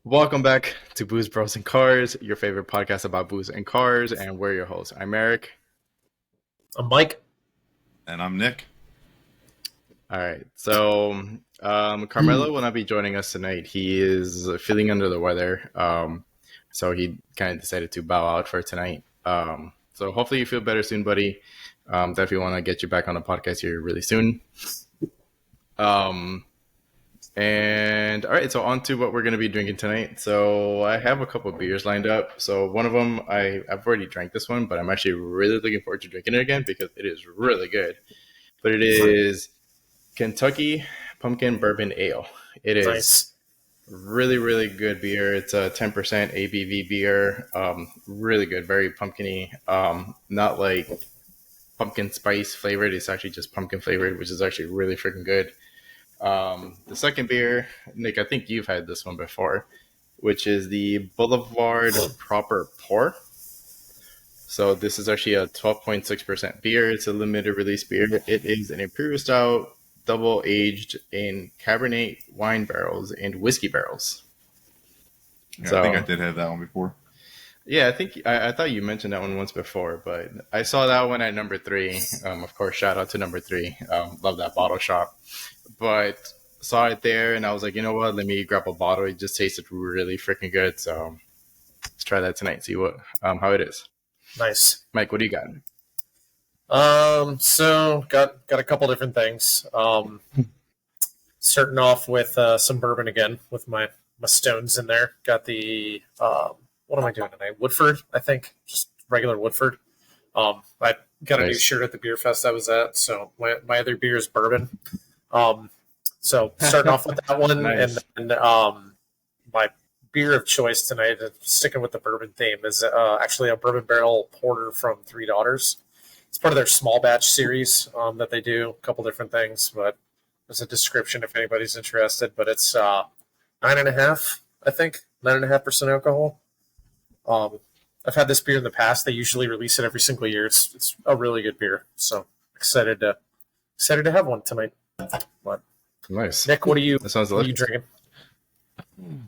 Welcome back to Booze, Bros, and Cars, your favorite podcast about booze and cars, and we're your hosts. I'm Eric. I'm Mike. And I'm Nick. All right, so Carmelo will not be joining us tonight. He is feeling under the weather, so he kind of decided to bow out for tonight. So hopefully you feel better soon, buddy. Definitely want to get you back on the podcast here really soon. Um, And all right, so on to what we're going to be drinking tonight. So I have a couple of beers lined up. So one of them, I've already drank this one, but I'm actually really looking forward to drinking it again because it is really good. But it is Kentucky Pumpkin Bourbon Ale. It is Nice. really, really good beer. It's a 10% ABV beer. Really good, very pumpkiny. Not like pumpkin spice flavored. It's actually just pumpkin flavored, which is actually really freaking good. The second beer, Nick, I think you've had this one before, which is the Boulevard Proper Pour. So this is actually a 12.6% beer. It's a limited release beer. It is an imperial stout, double aged in Cabernet wine barrels and whiskey barrels. Yeah, So I think I did have that one before. yeah, I thought you mentioned that one once before, but I saw that one at number three. Of course, shout out to number three. Love that bottle shop. But saw it there, and I was like, you know what? Let me grab a bottle. It just tasted really freaking good. So let's try that tonight. See what how it is. Nice. Mike, what do you got? So got a couple different things. Starting off with some bourbon again with my stones in there. Got the what am I doing tonight? Woodford, I think, just regular Woodford. I got a new Nice. shirt at the beer fest I was at, so my other beer is bourbon. So starting off with that one, Nice. and then my beer of choice tonight, sticking with the bourbon theme, is actually a bourbon barrel porter from Three Daughters. It's part of their small batch series that they do, a couple different things, but there's a description if anybody's interested. But it's 9.5, I think, 9.5% alcohol. I've had this beer in the past. They usually release it every single year. It's a really good beer, so excited to have one tonight. But Nice. Nick, That sounds what are you delicious.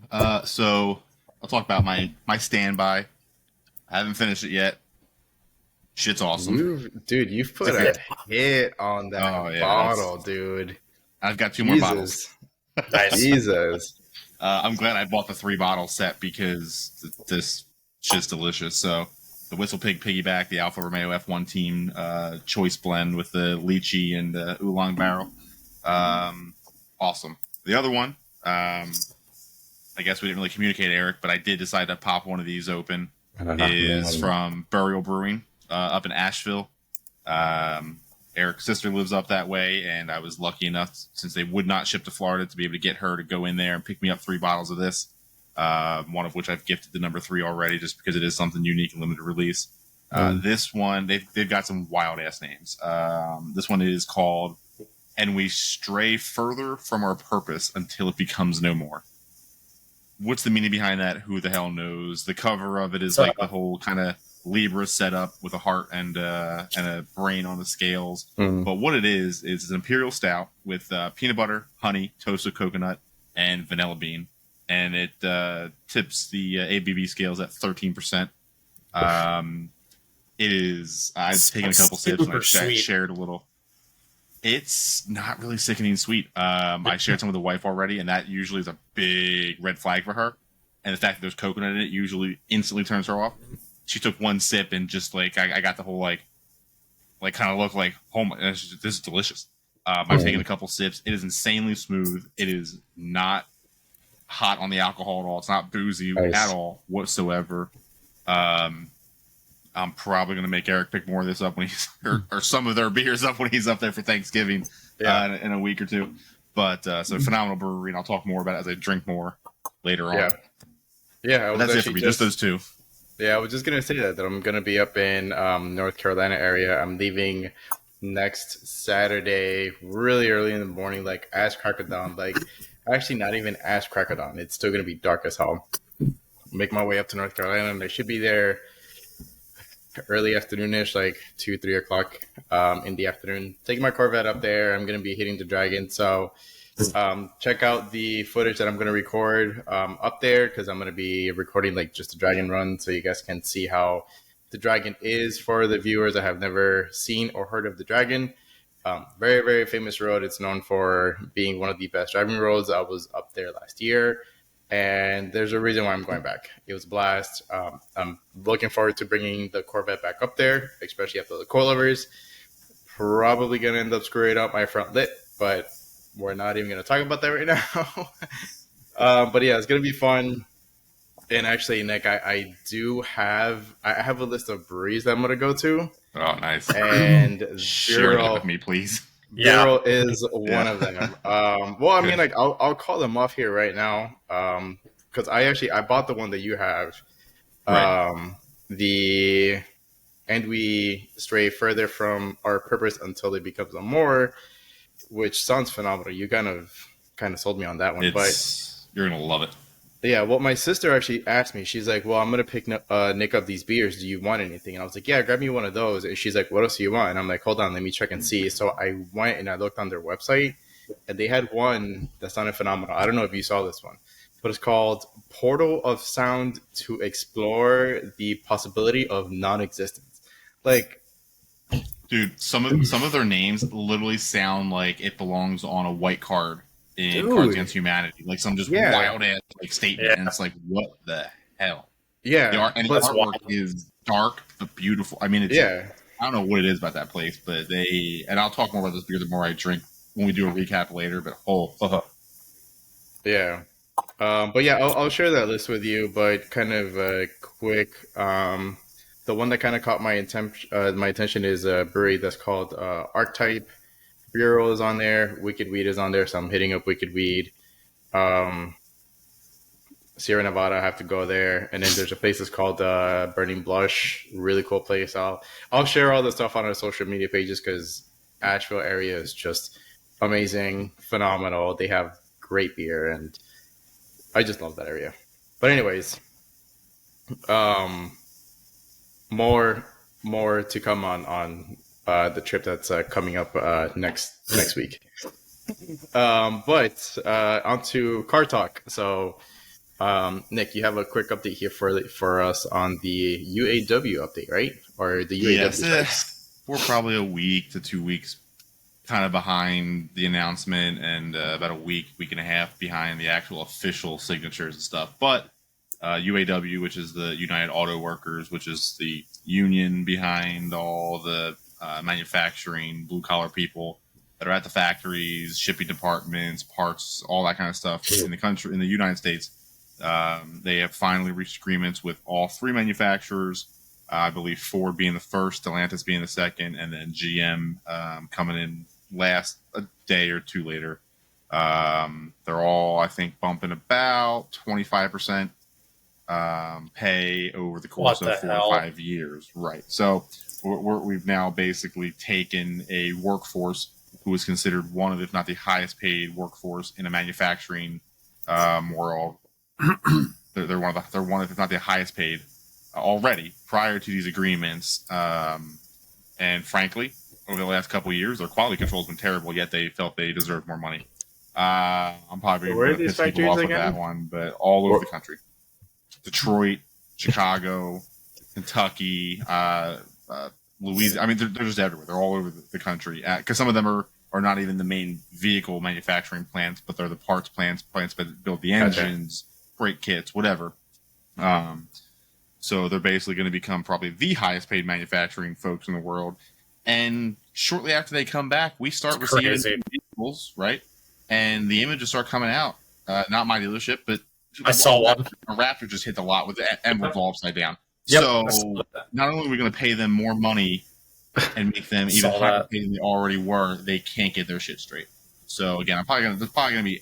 drinking? So I'll talk about my standby. I haven't finished it yet. Shit's awesome. You've put a hit on that Oh, yeah, bottle, dude. I've got two more bottles. Jesus. Nice. Jesus. I'm glad I bought the 3 bottle set because this shit's delicious. So the Whistle Pig Piggyback, the Alfa Romeo F1 Team choice blend with the lychee and the oolong barrel. Awesome. The other one, I guess we didn't really communicate, Eric, but I did decide to pop one of these open. Is from Burial Brewing up in Asheville. Eric's sister lives up that way, and I was lucky enough, since they would not ship to Florida, to be able to get her to go in there and pick me up 3 bottles of this. One of which I've gifted to number 3 already, just because it is something unique and limited release. This one, they've got some wild ass names. This one is called "And We Stray Further from Our Purpose Until It Becomes No More." What's the meaning behind that? Who the hell knows? The cover of it is like the whole kind of Libra setup with a heart and a brain on the scales. But what it is it's an imperial stout with peanut butter, honey, toasted coconut, and vanilla bean, and it tips the ABV scales at 13%. It is. I've taken a couple sips and I shared a little. It's not really sickening sweet. I shared some with the wife already, and that usually is a big red flag for her. And the fact that there's coconut in it usually instantly turns her off. She took one sip and just like I got the whole like kind of look like, oh my, this is delicious. I've taken a couple sips. It is insanely smooth. It is not hot on the alcohol at all. It's not boozy at all whatsoever. I'm probably going to make Eric pick more of this up when he's or some of their beers up when he's up there for Thanksgiving in a week or two. But so phenomenal brewery, and I'll talk more about it as I drink more later on. Yeah. That's it for me. Just those two. Yeah, I was just gonna say that I'm gonna be up in North Carolina area. I'm leaving next Saturday, really early in the morning, like ass crack of dawn. Like actually, not even ass crack of dawn. It's still gonna be dark as hell. Make my way up to North Carolina, and I should be there early afternoonish, like 2-3 o'clock in the afternoon. Taking my Corvette up there. I'm gonna be hitting the Dragon. So Check out the footage that I'm going to record up there because I'm going to be recording like just the dragon run so you guys can see how the dragon is for the viewers that have never seen or heard of the dragon. Very, very famous road. It's known for being one of the best driving roads. I was up there last year, and there's a reason why I'm going back. It was a blast. I'm looking forward to bringing the Corvette back up there, especially after the coilovers. Probably going to end up screwing up my front lit, but we're not even going to talk about that right now. But yeah, it's going to be fun. And actually, Nick, I have a list of breweries that I'm going to go to. Oh, nice. And Share that with me, please. Bureau is one of them. Well, I mean, like I'll call them off here right now. Because I bought the one that you have. Right. And we stray further from our purpose until it becomes a more, which sounds phenomenal. You kind of sold me on that one. You're gonna love it. Yeah, well, my sister actually asked me. She's like, "Well, I'm gonna pick Nick up these beers. Do you want anything?" And I was like, "Yeah, grab me one of those." And she's like, "What else do you want?" And I'm like, "Hold on, let me check and see." So I went and I looked on their website, and they had one that sounded phenomenal. I don't know if you saw this one, but it's called Portal of Sound to explore the possibility of non-existence. Like, dude, some of their names literally sound like it belongs on a white card in Cards Against Humanity, like some just wild ass like statement, and it's like, what the hell? Yeah, and the artwork is dark but beautiful. I mean, it's I don't know what it is about that place, but and I'll talk more about this beer the more I drink when we do a recap later. But yeah. But yeah, I'll share that list with you. But kind of quick, the one that kind of caught my attention is a brewery that's called Archetype. Bureau is on there. Wicked Weed is on there, so I'm hitting up Wicked Weed. Sierra Nevada, I have to go there. And then there's a place that's called Burning Blush. Really cool place. I'll share all the stuff on our social media pages because Asheville area is just amazing, phenomenal. They have great beer, and I just love that area. But anyways, more to come on the trip that's coming up next week. But onto car talk. So, Nick, you have a quick update here for us on the UAW update, right? Or the UAW? Yes, we're probably a week to 2 weeks kind of behind the announcement, and about a week and a half behind the actual official signatures and stuff. But UAW, which is the United Auto Workers, which is the union behind all the manufacturing blue collar people that are at the factories, shipping departments, parts, all that kind of stuff in the United States. They have finally reached agreements with all three manufacturers. I believe Ford being the first, Stellantis being the second, and then GM coming in last a day or two later. They're all, I think, bumping about 25% pay over the course of 4 to 5 years. Right. So we've now basically taken a workforce who is considered one of, if not the highest paid workforce in a manufacturing world. They're one of, if not the highest paid already prior to these agreements. And frankly, over the last couple of years, their quality control has been terrible, yet they felt they deserved more money. I'm probably going to piss people off with that one, but all over the country. Detroit, Chicago, Kentucky, Louisiana. I mean, they're just everywhere. They're all over the country. Because some of them are not even the main vehicle manufacturing plants, but they're the parts plants that build the engines, brake kits, whatever. So they're basically going to become probably the highest paid manufacturing folks in the world. And shortly after they come back, we start receiving vehicles, right? And the images start coming out. Not my dealership, but I saw one. A Raptor just hit the lot with the emblem all upside down. Yep, so not only are we going to pay them more money and make them even higher paid than they already were, they can't get their shit straight. So again, there's probably going to be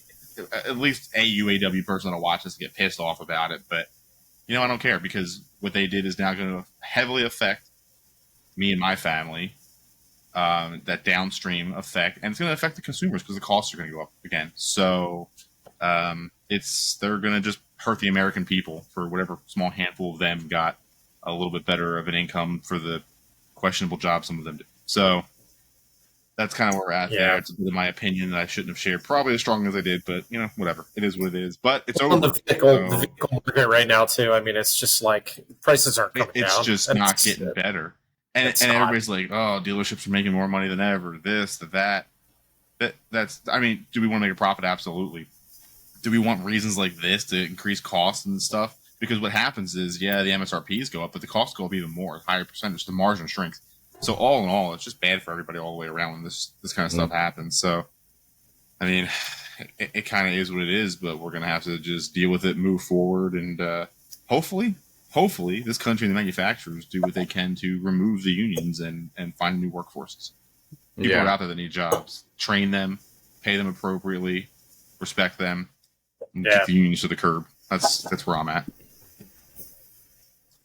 at least a UAW person that'll watch this and get pissed off about it. But I don't care, because what they did is now going to heavily affect me and my family. That downstream effect, and it's going to affect the consumers because the costs are going to go up again. So they're going to just hurt the American people for whatever small handful of them got a little bit better of an income for the questionable job some of them do. So that's kind of where we're at there. It's a bit of my opinion that I shouldn't have shared probably as strong as I did, but whatever. It is what it is. But it's over. The vehicle market right now too. I mean, it's just like prices aren't coming down. It's just not getting better. And everybody's like, oh, dealerships are making more money than ever. This, that. That's. I mean, do we want to make a profit? Absolutely. Do we want reasons like this to increase costs and stuff? Because what happens is, the MSRPs go up, but the costs go up even more, higher percentage. The margin shrinks. So all in all, it's just bad for everybody all the way around when this kind of stuff happens. So, I mean, it kind of is what it is, but we're going to have to just deal with it, move forward, and hopefully, this country and the manufacturers do what they can to remove the unions and find new workforces. People are out there that need jobs. Train them, pay them appropriately, respect them, and keep the unions to the curb. That's where I'm at.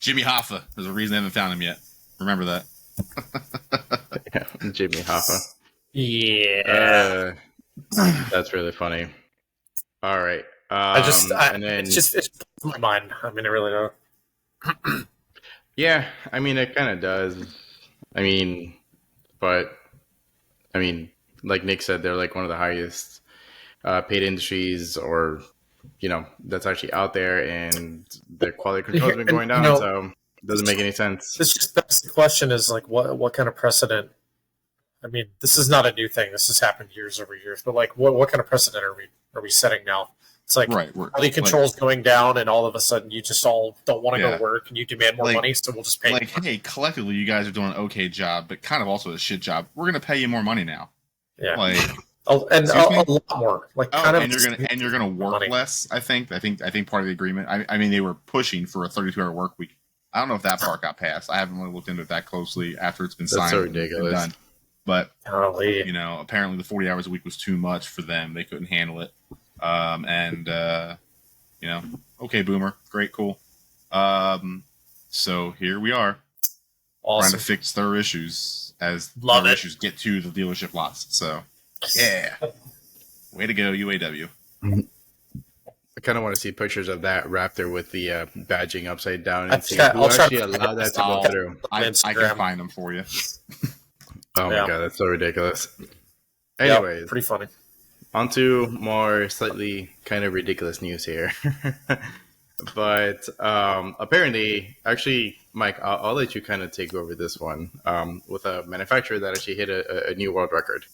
Jimmy Hoffa. There's a reason I haven't found him yet. Remember that. Jimmy Hoffa. Yeah. That's really funny. All right. It's just my mind. I mean, it really does. Yeah, I mean, it kind of does. I mean, like Nick said, they're like one of the highest paid industries, or that's actually out there, and the quality control has been going down, so it doesn't make any sense. That's the question is like, what kind of precedent? I mean, this is not a new thing. This has happened years over years, but like, what kind of precedent are we setting now? It's like quality control's going down, and all of a sudden you just all don't want to go to work, and you demand more money, so we'll just pay. Like, hey, collectively, you guys are doing an okay job, but kind of also a shit job. We're going to pay you more money now. Yeah. Like, a lot more. Like, and you're gonna work money. Less. I think part of the agreement. I mean, they were pushing for a 32-hour work week. I don't know if that part got passed. I haven't really looked into it that closely after it's been signed. That's so ridiculous. Done. But apparently the 40 hours a week was too much for them. They couldn't handle it. Okay, Boomer, great, cool. So here we are, trying to fix their issues as their issues get to the dealership lots. So. Yeah. Way to go, UAW. I kind of want to see pictures of that Raptor with the badging upside down and see who actually allowed that to go through. I can find them for you. Oh my god, that's so ridiculous. Anyways, pretty funny. On to more slightly kind of ridiculous news here. But apparently, actually, Mike, I'll let you kind of take over this one with a manufacturer that actually hit a new world record.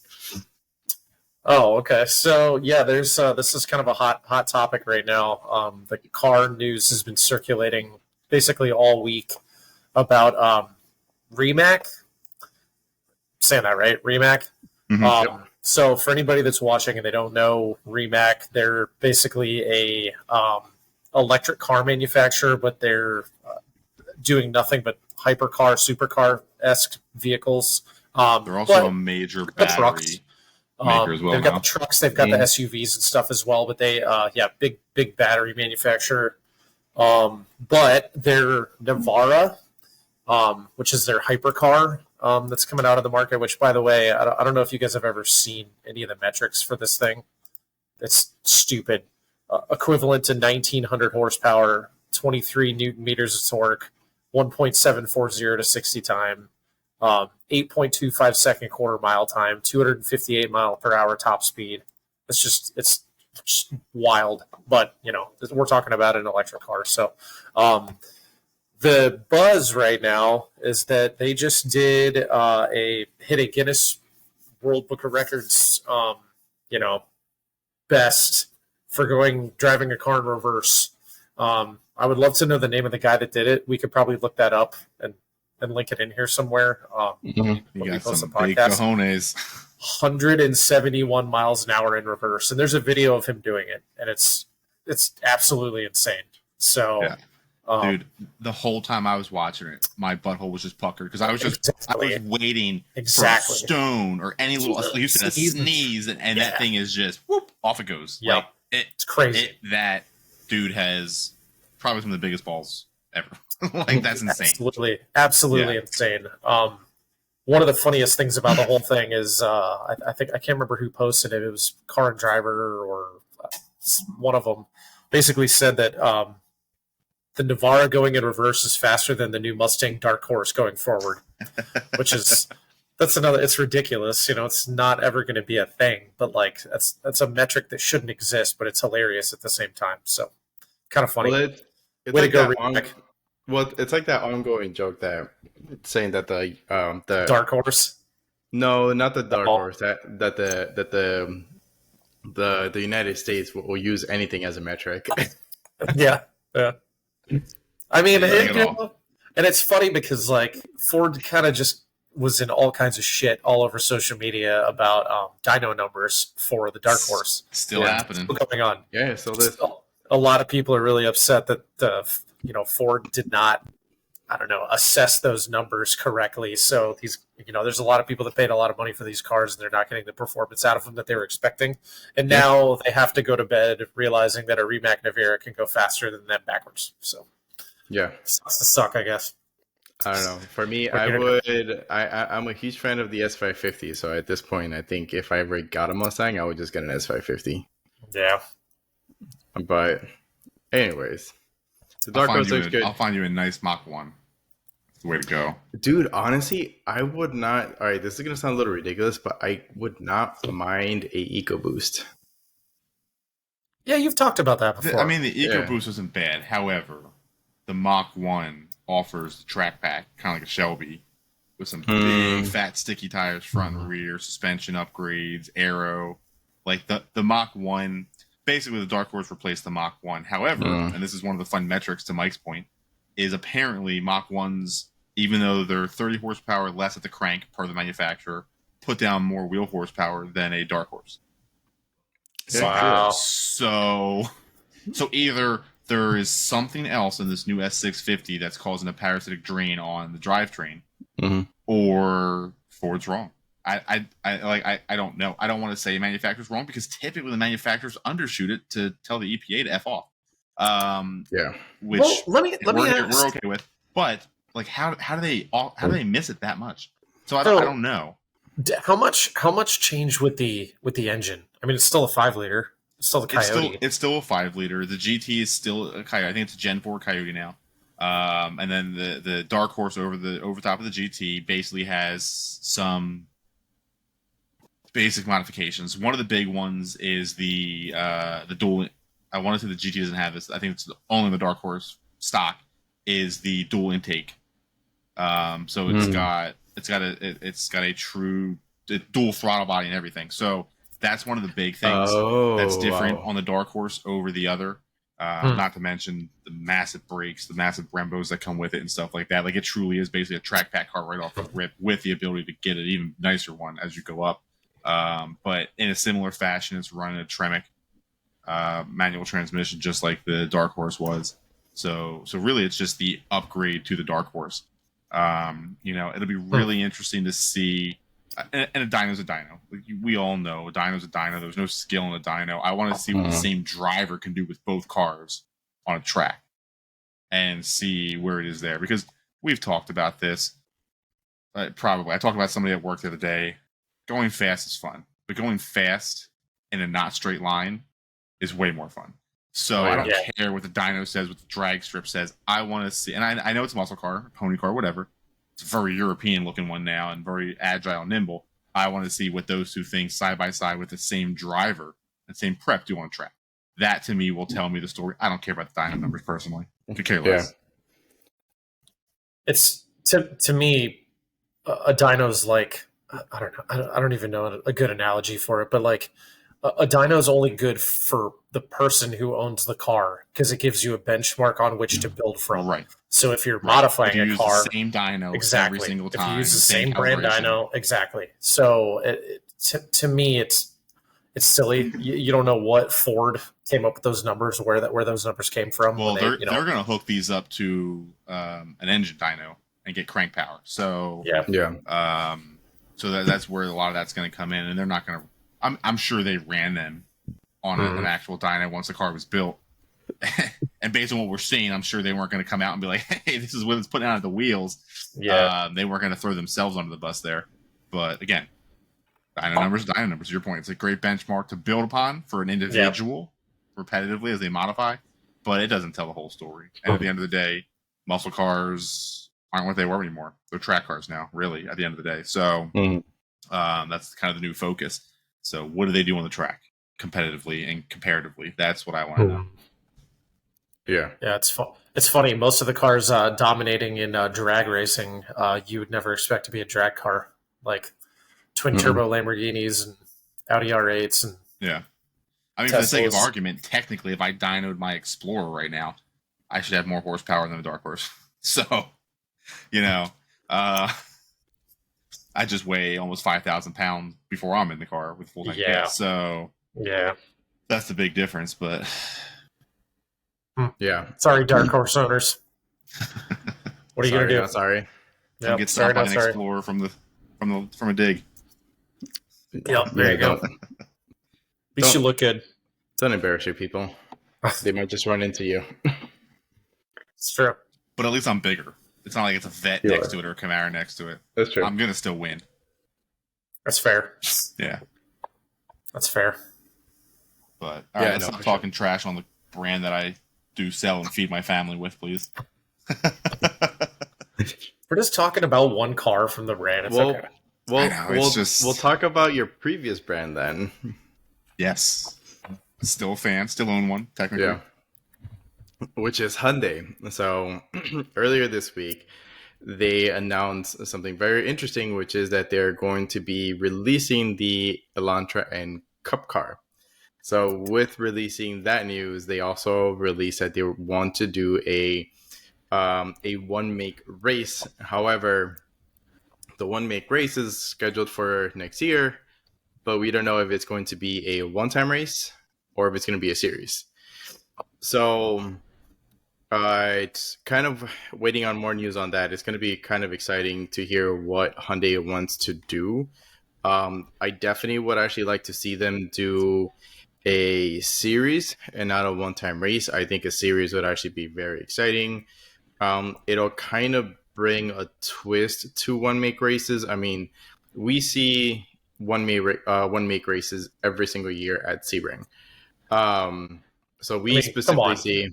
Oh, okay. So there's this is kind of a hot topic right now. The car news has been circulating basically all week about Rimac. Saying that right, Rimac. Mm-hmm. So for anybody that's watching and they don't know Rimac, they're basically a electric car manufacturer, but they're doing nothing but hypercar, supercar-esque vehicles. They're also a major battery trucks. Maker as well. They've got the trucks, they've got the SUVs and stuff as well, but they, big battery manufacturer. But their Navara, which is their hypercar, that's coming out of the market. Which, by the way, I don't know if you guys have ever seen any of the metrics for this thing. It's stupid. Equivalent to 1,900 horsepower, 23 newton meters of torque, 1.740 to 60 time. 8.25 second quarter mile time, 258 mile per hour top speed. It's just wild, but we're talking about an electric car. So the buzz right now is that they just did hit a Guinness World Book of Records best for driving a car in reverse. I would love to know the name of the guy that did it. We could probably look that up and link it in here somewhere. You got some big cojones. 171 miles an hour in reverse, and there's a video of him doing it, and it's absolutely insane. So, dude, the whole time I was watching it, my butthole was just puckered because I was waiting for a stone or any little sneeze, and that thing is just whoop, off it goes. Yeah, like, it's crazy. That dude has probably some of the biggest balls ever. Like, that's insane. Absolutely insane. One of the funniest things about the whole thing is I can't remember who posted it. It was Car and Driver or one of them basically said that the Navara going in reverse is faster than the new Mustang Dark Horse going forward, which is That's another. It's ridiculous. It's not ever going to be a thing. But like, that's a metric that shouldn't exist, but it's hilarious at the same time. So kind of funny. Well, it's Way to like go, that Remake. well, it's like that ongoing joke that saying that the Dark Horse. no, not the dark Oh, horse the United States will use anything as a metric. yeah, yeah. I mean, Anything at all. and it's funny because like Ford kind of just was in all kinds of shit all over social media about dyno numbers for the Dark Horse. Still Yeah. happening. Still going on. Yeah, so this A lot of people are really upset that Ford did not, I don't know, assess those numbers correctly. So there's a lot of people that paid a lot of money for these cars and they're not getting the performance out of them that they were expecting. And now they have to go to bed realizing that a Rimac Navara can go faster than them backwards. So yeah. sucks to suck, I guess. I don't know. For me, I'm a huge fan of the S550. So at this point, I think if I ever got a Mustang, I would just get an S550. Yeah. But anyways, the Dark Horse looks good. I'll find you a nice Mach 1. That's the way to go. Dude, honestly, I would not. All right, this is going to sound a little ridiculous, but I would not mind a EcoBoost. Yeah, you've talked about that before. I mean, the EcoBoost isn't bad. However, the Mach 1 offers the track pack, kind of like a Shelby, with some big, fat, sticky tires, front and rear, suspension upgrades, aero. Like the Mach 1, basically the Dark Horse replaced the Mach 1. However, and this is one of the fun metrics to Mike's point, is apparently Mach 1s, even though they're 30 horsepower less at the crank per the manufacturer, put down more wheel horsepower than a Dark Horse. Wow. So either there is something else in this new S650 that's causing a parasitic drain on the drivetrain, or Ford's wrong. I don't know. I don't want to say manufacturer's wrong because typically the manufacturers undershoot it to tell the EPA to F off. Which let me ask. we're okay with. But like, how do they miss it that much? So I don't know. How much changed with the engine? I mean, it's still a 5-liter. It's still the Coyote. It's still a 5-liter. The GT is still a Coyote. I think it's a Gen 4 Coyote now. And then the Dark Horse over top of the GT basically has some basic modifications. One of the big ones is the dual. I want to say the GT doesn't have this. I think it's only the Dark Horse stock is the dual intake. So it's got a true dual throttle body and everything. So that's one of the big things that's different on the Dark Horse over the other. Not to mention the massive brakes, the massive Brembos that come with it and stuff like that. Like, it truly is basically a track pack car right off the rip with the ability to get an even nicer one as you go up. But in a similar fashion, it's running a Tremec manual transmission, just like the Dark Horse was. So really, it's just the upgrade to the Dark Horse. It'll be really interesting to see. And a dyno's a dyno. Like, we all know a dyno's a dyno. There's no skill in a dyno. I want to see what the same driver can do with both cars on a track and see where it is there. Because we've talked about this. I talked about somebody at work the other day. Going fast is fun, but going fast in a not straight line is way more fun. So I don't care what the dyno says, what the drag strip says. I want to see, and I know it's a muscle car, pony car, whatever. It's a very European looking one now and very agile and nimble. I want to see what those two things side by side with the same driver and same prep do on track. That to me will tell me the story. I don't care about the dyno numbers personally. I could care less. It's to me, a dyno's like, I don't know. I don't even know a good analogy for it, but like a dyno is only good for the person who owns the car because it gives you a benchmark on which to build from. Right. So if you're modifying if you a car, use the same dyno exactly. every single time, if you use the same brand dyno, exactly. So to me, it's silly. You don't know what Ford came up with those numbers, where those numbers came from. Well, they're going to hook these up to an engine dyno and get crank power. So so that's where a lot of that's going to come in, and they're not going to. I'm sure they ran them on an actual dyno once the car was built. And based on what we're seeing, I'm sure they weren't going to come out and be like, hey, this is what it's putting out of the wheels. Yeah. They weren't going to throw themselves under the bus there. But again, dyno numbers, to your point. It's a great benchmark to build upon for an individual repetitively as they modify, but it doesn't tell the whole story. And at the end of the day, muscle cars aren't what they were anymore. They're track cars now, really, at the end of the day. So that's kind of the new focus. So what do they do on the track competitively and comparatively? That's what I want to know. Yeah. Yeah, it's funny. Most of the cars dominating in drag racing, you would never expect to be a drag car, like twin turbo Lamborghinis and Audi R8s and yeah. I mean, Teslas. For the sake of argument, technically, if I dynoed my Explorer right now, I should have more horsepower than a Dark Horse. So, I just weigh almost 5,000 pounds before I'm in the car with full tank gas. So, that's the big difference. But yeah, sorry, Dark Horse owners. What are you gonna do? Sorry. Yep, get stopped by an Explorer from a dig. Yep, there you go. At least you look good. Don't embarrass your people. They might just run into you. It's true. But at least I'm bigger. It's not like it's a Vet next to it or a Camaro next to it. That's true. I'm going to still win. That's fair. Yeah. That's fair. But, all right, let's stop talking trash on the brand that I do sell and feed my family with, please. We're just talking about one car from the brand. It's okay. We'll talk about your previous brand then. Yes. Still a fan. Still own one, technically. Yeah. Which is Hyundai. So earlier this week, they announced something very interesting, which is that they're going to be releasing the Elantra and Cup car. So with releasing that news, they also released that they want to do a one make race. However, the one make race is scheduled for next year, but we don't know if it's going to be a one-time race or if it's going to be a series. So it's kind of waiting on more news on that. It's going to be kind of exciting to hear what Hyundai wants to do. I definitely would actually like to see them do a series and not a one-time race. I think a series would actually be very exciting. It'll kind of bring a twist to one make races. I mean, we see one make races every single year at Sebring. So we specifically see.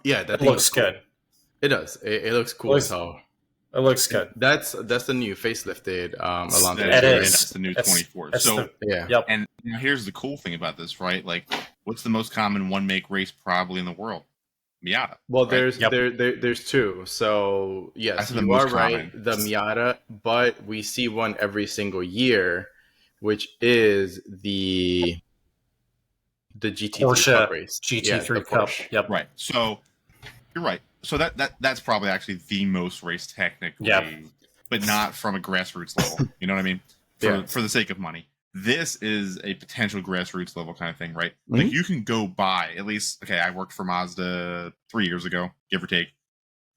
Yeah, that looks good. It does. It looks cool as hell. It looks good. That's the new facelifted Elantra. That's the new 24. Yep. And here's the cool thing about this, right? Like, what's the most common one make race probably in the world? Miata. Well, right? there's two. So yes, you are right. The Miata, but we see one every single year, which is the GT3 Porsche Cup race. GT3 Cup. Yep. Right. So you're right. So that's probably actually the most race technically, but not from a grassroots level. You know what I mean? For the sake of money. This is a potential grassroots level kind of thing, right? Mm-hmm. Like you can go buy at least. Okay, I worked for Mazda 3 years ago, give or take.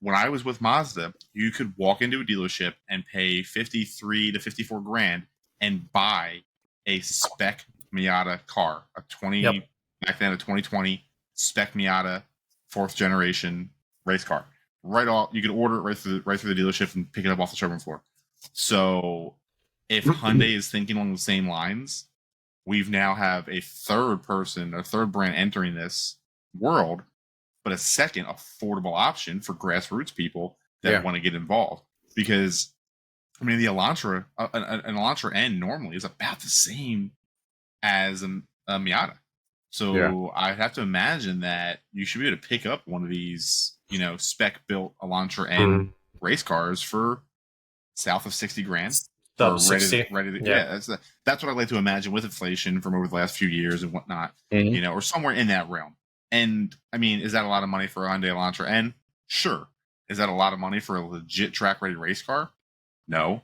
When I was with Mazda, you could walk into a dealership and pay 53 to 54 grand and buy a spec Miata car, a 2020 spec Miata 4th generation race car. You could order it right through the dealership and pick it up off the showroom floor. So if Hyundai is thinking along the same lines, we've now have a third brand entering this world, but a second affordable option for grassroots people that want to get involved. Because I mean, the Elantra, an Elantra N normally is about the same as a Miata. So I have to imagine that you should be able to pick up one of these, spec built Elantra N race cars for south of 60 grand. Ready to, that's what I like to imagine with inflation from over the last few years and whatnot, or somewhere in that realm. And I mean, is that a lot of money for a Hyundai Elantra N? Sure. Is that a lot of money for a legit track ready race car? No.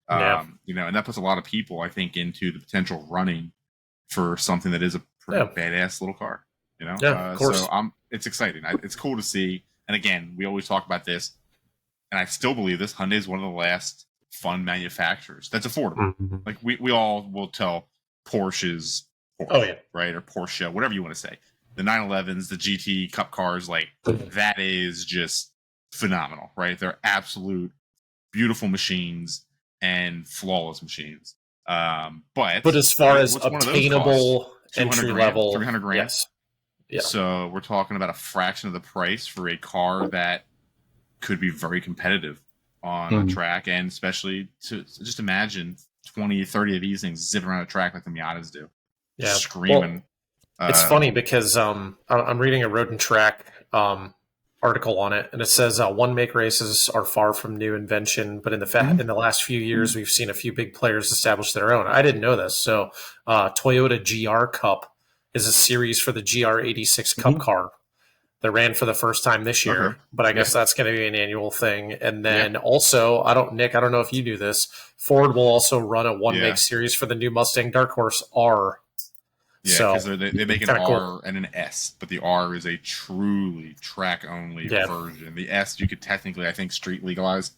And that puts a lot of people, I think, into the potential running for something that is a pretty badass little car. Of course. So it's exciting. It's cool to see. And again, we always talk about this, and I still believe this. Hyundai is one of the last fun manufacturers that's affordable. Like we all will tell Porsche, right, or Porsche, whatever you want to say. The 911s, the GT Cup cars, like that is just phenomenal, right? They're absolute beautiful machines and flawless machines. But as far as obtainable entry level, 300 grand. Yes. Yeah. So we're talking about a fraction of the price for a car that could be very competitive on a track, and especially to just imagine 20, 30 of these things zipping around a track like the Miatas do. Yeah. Screaming. Well, it's funny because I'm reading a Road and Track article on it, and it says one make races are far from new invention, but in the last few years, we've seen a few big players establish their own. I didn't know this. So Toyota GR Cup is a series for the GR86 Cup car that ran for the first time this year, but I guess that's going to be an annual thing. And then also, I don't know if you knew this, Ford will also run a one make series for the new Mustang Dark Horse R. Yeah, because they make an R cool. and an S, but the R is a truly track-only version. The S you could technically, I think, street legalize.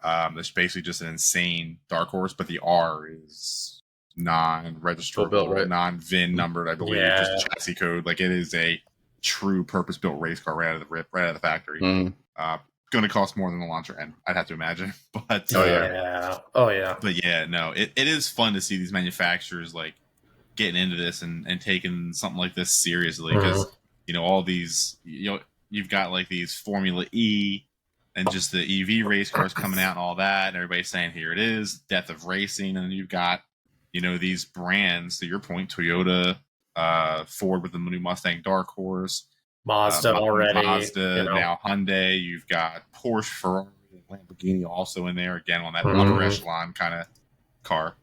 It's basically just an insane dark horse, but the R is non-registerable, non-VIN numbered, I believe, just chassis code. Like, it is a true purpose-built race car right out of the factory. Going to cost more than the Elantra N, I'd have to imagine. But But yeah, no, it is fun to see these manufacturers like getting into this and taking something like this seriously, because all these you've got like these Formula E and just the EV race cars coming out and all that, and everybody's saying here it is, death of racing, and you've got these brands, to your point, Toyota, Ford with the new Mustang Dark Horse, Mazda now Hyundai, you've got Porsche, Ferrari, Lamborghini also in there again on that upper echelon kind of car.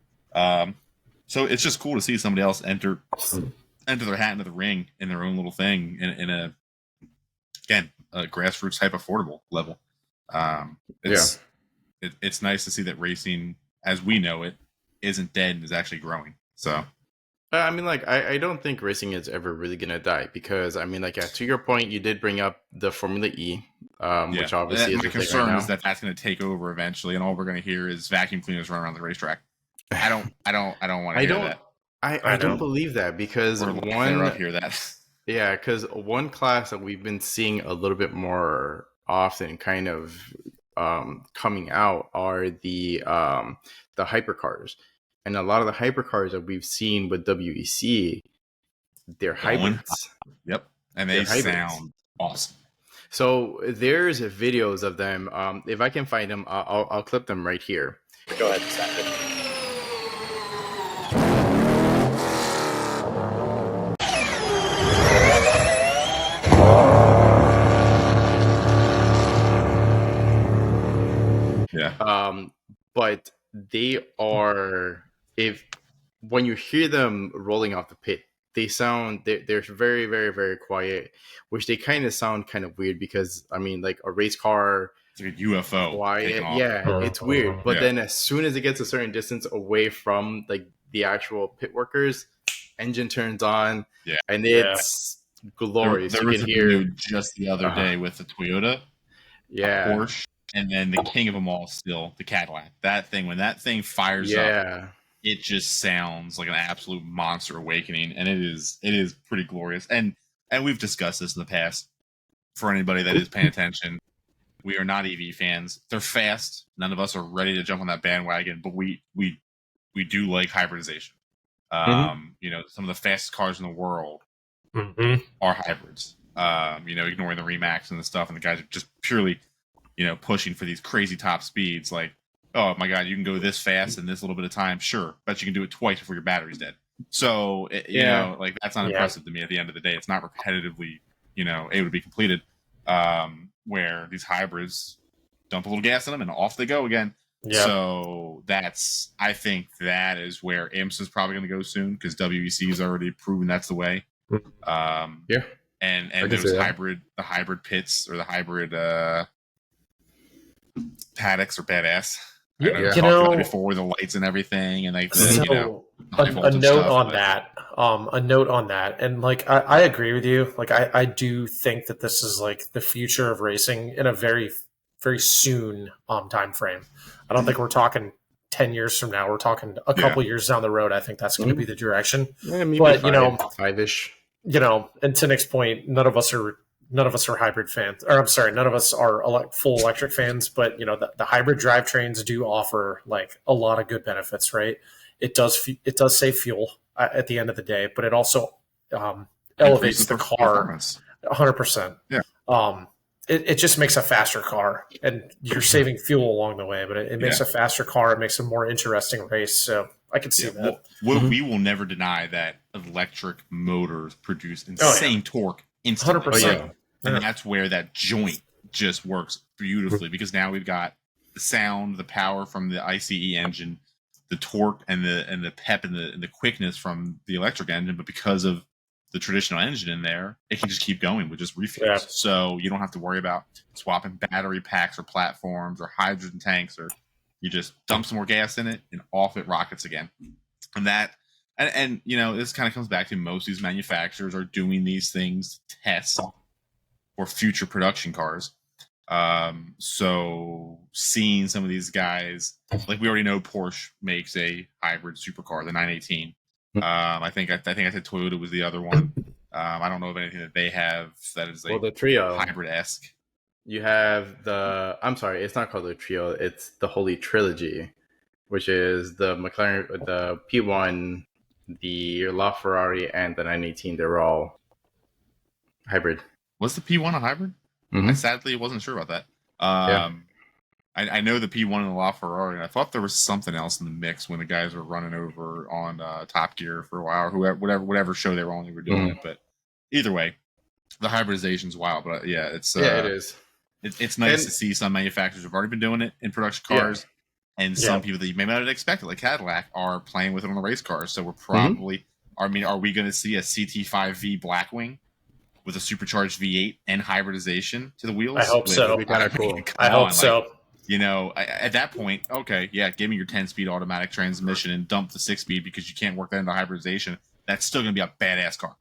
So it's just cool to see somebody else enter their hat into the ring in their own little thing in a grassroots type affordable level. It's nice to see that racing, as we know it, isn't dead and is actually growing. So, I mean, like, I don't think racing is ever really gonna die, because I mean, like, to your point, you did bring up the Formula E, which obviously is my a concern thing right is that that's going to take over eventually, and all we're going to hear is vacuum cleaners run around the racetrack. I don't want to hear that. I don't believe that, because one class that we've been seeing a little bit more often kind of coming out are the hypercars. And a lot of the hypercars that we've seen with WEC, they're hybrids. Yep. And they sound awesome. So there's videos of them. If I can find them, I'll clip them right here. Go ahead, Zach. But they are, when you hear them rolling off the pit, they're very, very, very quiet, which they kind of sound kind of weird, because I mean, like, a race car, it's like a UFO, quiet, it's weird. But then as soon as it gets a certain distance away from like the actual pit workers, engine turns on, and it's glorious. There was a video just the other day with the Toyota, Porsche, and then the king of them all still, the Cadillac. That thing, when that thing fires up, it just sounds like an absolute monster awakening, and it is pretty glorious. And we've discussed this in the past. For anybody that is paying attention, we are not EV fans. They're fast. None of us are ready to jump on that bandwagon, but we do like hybridization. Some of the fastest cars in the world are hybrids. Ignoring the Remax and the stuff, and the guys are just purely pushing for these crazy top speeds. Like, oh my God, you can go this fast in this little bit of time. Sure. But you can do it twice before your battery's dead. So, like, that's not impressive to me at the end of the day. It's not repetitively, able to be completed, where these hybrids dump a little gas in them and off they go again. Yeah. So I think that is where IMSA is probably going to go soon, because WEC has already proven that's the way. And those the hybrid pits, or the hybrid, paddocks are badass. Before the lights and everything, and like a note on that, and like I agree with you. Like I do think that this is like the future of racing in a very, very soon time frame. I don't think we're talking 10 years from now. We're talking a couple years down the road. I think that's going to be the direction. Yeah, maybe but 5-ish. And to Nick's point, none of us are hybrid fans, or I'm sorry, none of us are full electric fans, but the hybrid drivetrains do offer like a lot of good benefits, right? It does save fuel at the end of the day, but it also elevates the car 100%. Yeah. it just makes a faster car, and you're saving fuel along the way. But it makes a faster car. It makes a more interesting race. So I can see that. We will never deny that electric motors produce insane torque instantly. 100%. And that's where that joint just works beautifully, because now we've got the sound, the power from the ICE engine, the torque and the pep and the quickness from the electric engine. But because of the traditional engine in there, it can just keep going with just refuels. Yeah. So you don't have to worry about swapping battery packs or platforms or hydrogen tanks, or you just dump some more gas in it and off it rockets again. And that, and you know, this kind of comes back to most of these manufacturers are doing these things to test for future production cars. So seeing some of these guys, like we already know Porsche makes a hybrid supercar, the 918. I think I said Toyota was the other one. I don't know of anything that they have that is like the Trio hybrid-esque. You have I'm sorry, it's not called the Trio. It's the Holy Trilogy, which is the McLaren, the P1, the LaFerrari, and the 918. They're all hybrid. Was the P1 a hybrid? Mm-hmm. I sadly wasn't sure about that. I know the P1 and the LaFerrari, and I thought there was something else in the mix when the guys were running over on Top Gear for a while, or whatever show they were on, they were doing it. But either way, the hybridization's wild. But yeah, it is. It's nice to see some manufacturers have already been doing it in production cars, and some people that you may not have expected, like Cadillac, are playing with it on the race cars. So we're probably, are we going to see a CT5V Blackwing with a supercharged V8 and hybridization to the wheels? I hope so. That'd be kind of cool. I hope so. You know, at that point, okay, give me your 10-speed automatic transmission and dump the 6-speed because you can't work that into hybridization. That's still going to be a badass car.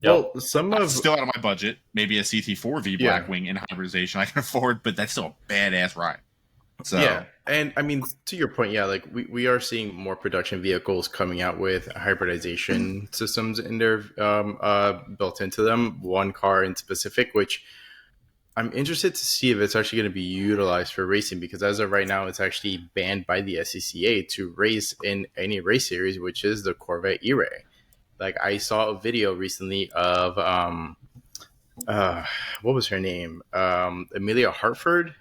Well, still out of my budget. Maybe a CT4V Blackwing in hybridization I can afford, but that's still a badass ride. So yeah, and I mean, to your point, like we are seeing more production vehicles coming out with hybridization systems in their built into them. One car in specific, which I'm interested to see if it's actually going to be utilized for racing, because as of right now, it's actually banned by the SCCA to race in any race series, which is the Corvette E-Ray. Like I saw a video recently of what was her name? Amelia Hartford.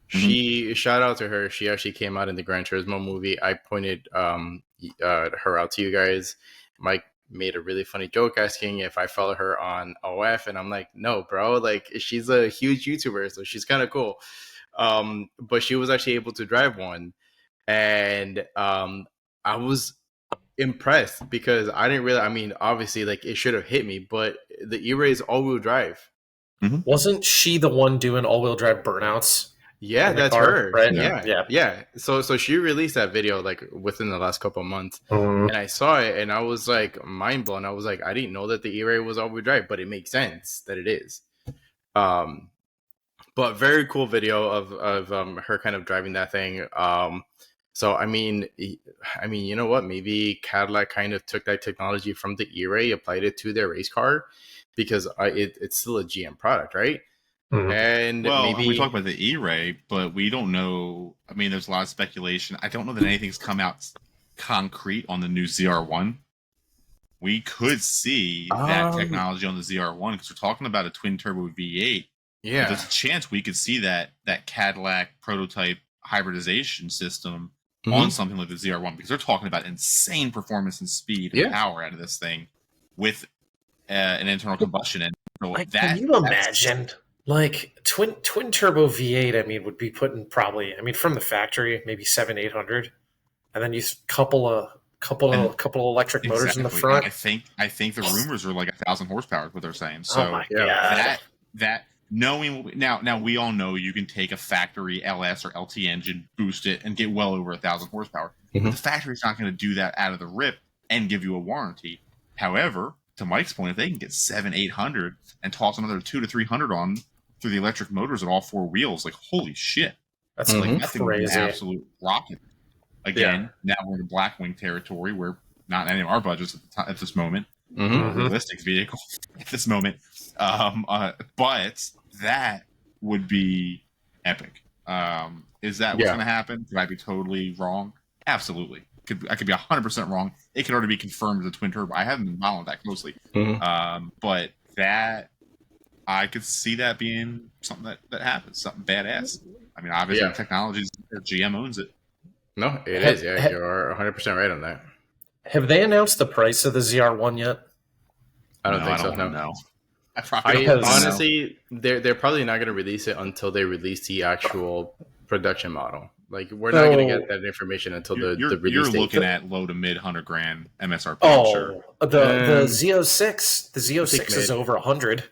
She shout out to her. She actually came out in the Gran Turismo movie. I pointed her out to you guys. Mike made a really funny joke asking if I follow her on OF, and I'm like, no, bro. Like she's a huge YouTuber, so she's kind of cool. But she was actually able to drive one, and I was impressed because I didn't really. I mean, obviously, like it should have hit me, but the E-Ray is all-wheel drive. Wasn't she the one doing all-wheel drive burnouts? Yeah, that's her. Right? Yeah. So she released that video like within the last couple of months, and I saw it, and I was like mind blown. I was like, I didn't know that the E-Ray was all-wheel drive, but it makes sense that it is. But very cool video of her kind of driving that thing. So I mean, you know what? Maybe Cadillac kind of took that technology from the E-Ray, applied it to their race car, because it's still a GM product, right? And maybe we talk about the E-Ray, but we don't know. I mean, there's a lot of speculation. I don't know that anything's come out concrete on the new ZR1. We could see that technology on the ZR1 because we're talking about a twin turbo V8. Yeah, there's a chance we could see that Cadillac prototype hybridization system on something like the ZR1, because they're talking about insane performance and speed and power out of this thing with an internal combustion engine. So can you imagine? Like twin turbo V8, I mean, would be putting probably, I mean, from the factory, maybe 700-800, and then you couple of electric motors in the front. I think the rumors are like 1,000 horsepower is what they're saying. So oh my God. that knowing now we all know you can take a factory LS or LT engine, boost it, and get well over 1,000 horsepower. But the factory's not going to do that out of the rip and give you a warranty. However, to Mike's point, if they can get 700-800 and toss another 200 to 300 on through the electric motors at all four wheels, like holy shit, that's like that thing would be an absolute rocket. Again, now we're in Blackwing territory where not any of our budgets at this moment, realistic vehicle at this moment, but that would be epic. Is that what's going to happen? Could I be totally wrong? Absolutely. I could be 100% wrong. It could already be confirmed as a twin turbo. I haven't been following that closely, but that I could see that being something that happens, something badass. I mean, obviously, Yeah. technology, GM owns it. No, it is. Yeah, you are 100% right on that. Have they announced the price of the ZR1 yet? I don't No, think I don't so. want No. to know. I probably I don't want to know. honestly, they're probably not going to release it until they release the actual production model. Like, we're not going to get that information until the You're release date. looking at low to mid $100,000 MSRP. Oh, I'm sure. the Z06, the Z06 is mid. over 100,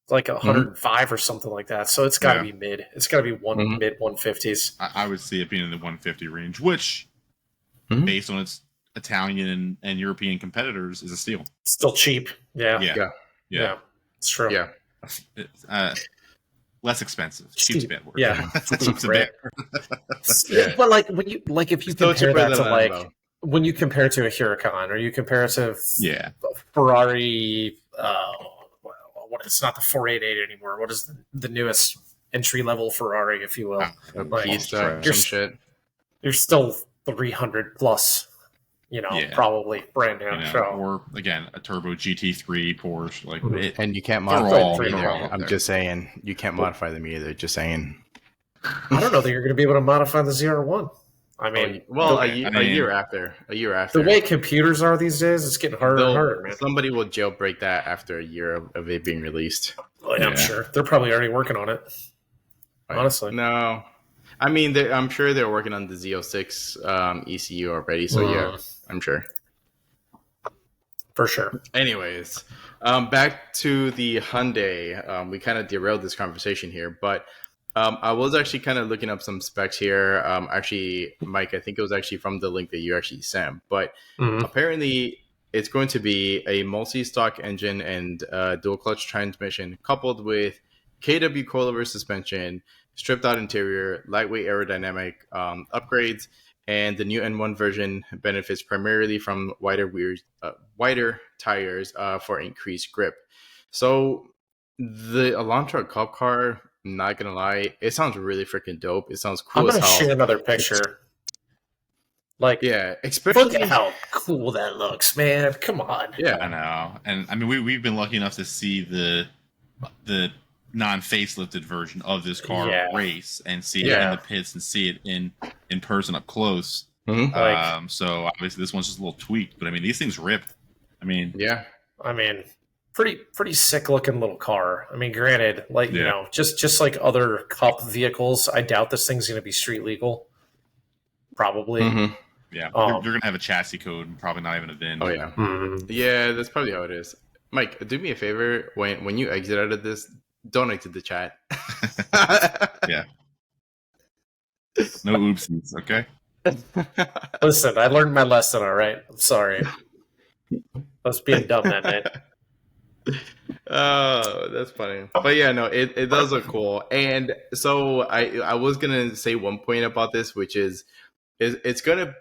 like 105 or something like that. So it's got to be mid. It's got to be mid 150s. I would see it being in the 150 range, which, based on its Italian and European competitors, is a steal. Still cheap. Yeah. Yeah. It's true. Yeah. Less expensive. Cheap's a bad word. Yeah. Cheap's a bad word. But like when you if you Still compare cheaper that to than like Lambo. when you compare it to a Huracan or you compare it to Yeah. Ferrari, it's not the 488 anymore. What is the newest entry level Ferrari, if you will? Pista, some shit. You're still 300 plus. Probably brand new. Or again, a turbo GT3 Porsche, and you can't modify them either. I'm just saying, you can't modify them either. Just saying. I don't know that you're going to be able to modify the ZR1. I mean, a year after. The way computers are these days, it's getting harder and harder, man. Somebody will jailbreak that after a year of it being released. Well, yeah, I'm sure they're probably already working on it. Honestly, no. I mean, I'm sure they're working on the Z06 ECU already. So yeah, I'm sure. For sure. Anyways, back to the Hyundai. We kind of derailed this conversation here, but I was actually kind of looking up some specs here. Actually, Mike, I think it was actually from the link that you actually sent. But apparently, it's going to be a multi-stock engine and dual clutch transmission coupled with KW coilover suspension, stripped out interior, lightweight aerodynamic upgrades, and the new N1 version benefits primarily from wider tires for increased grip. So the Elantra Cup car, not gonna lie, it sounds really freaking dope. It sounds cool. I'm gonna share another picture. Especially look at how cool that looks, man. Come on. Yeah, I know. And I mean, we've been lucky enough to see the non-facelifted version of this car race and see it in the pits and see it in person up close. So obviously this one's just a little tweaked, but I mean, these things rip. I mean, pretty sick looking little car. I mean, granted, just like other Cup vehicles, I doubt this thing's going to be street legal. Probably. Yeah, you're going to have a chassis code, probably not even a VIN. Oh yeah, yeah, that's probably how it is. Mike, do me a favor when you exit out of this. Don't exit the chat. Yeah. No oopsies, okay? Listen, I learned my lesson, all right? I'm sorry. I was being dumb that night. Oh, that's funny. But yeah, no, it does look cool. And so I was going to say one point about this, which is it's going to,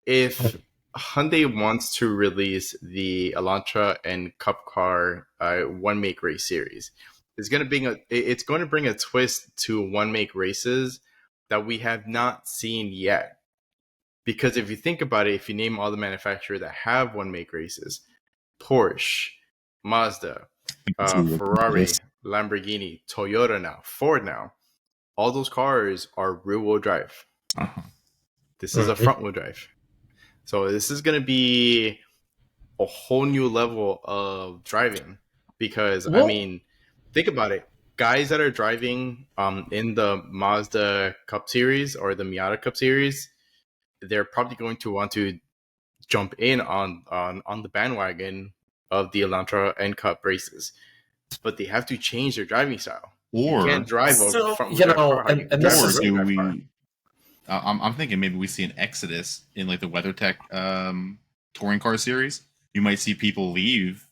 if Hyundai wants to release the Elantra and Cup car one make race series, it's going to bring a twist to one make races that we have not seen yet. Because if you think about it, if you name all the manufacturers that have one make races, Porsche, Mazda, Ferrari, Lamborghini, Toyota now, Ford now, all those cars are rear wheel drive. This is a front wheel drive. So this is going to be a whole new level of driving because, I mean, think about it. Guys that are driving in the Mazda Cup Series or the Miata Cup Series, they're probably going to want to jump in on the bandwagon of the Elantra and Cup races. But they have to change their driving style. Or you can't drive over front I'm thinking maybe we see an exodus in like the WeatherTech touring car series. You might see people leave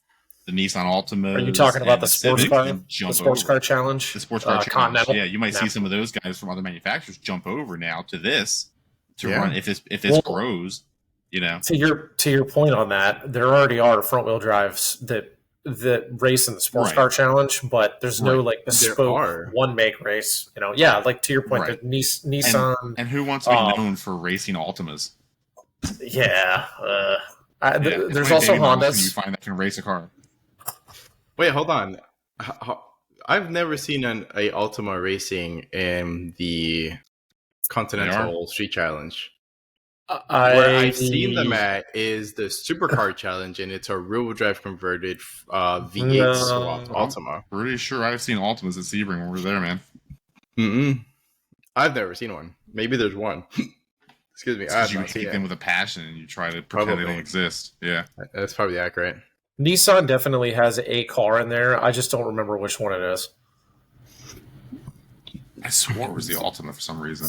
the Nissan Altima. Are you talking about the sports car? The sports car challenge? The sports car challenge. Yeah, you might see some of those guys from other manufacturers jump over now to this to run if this grows. You know, to your point on that, there already are front wheel drives that race in the sports car challenge, but there's no like bespoke one make race. You know, like to your point, the Nissan and who wants to be known for racing Altimas? Yeah, there's also Hondas. You find that can race a car. Wait, hold on. I've never seen a Ultima racing in the Continental Street Challenge. Where I've seen them at is the Supercar Challenge, and it's a rear-wheel drive converted V8 swapped Ultima. I'm pretty sure I've seen Ultimas at Sebring when we were there, man. I've never seen one. Maybe there's one. Excuse me. Because you kick them with a passion and you try to pretend they don't exist. Yeah, that's probably accurate. Nissan definitely has a car in there. I just don't remember which one it is. I swore it was the Ultima for some reason.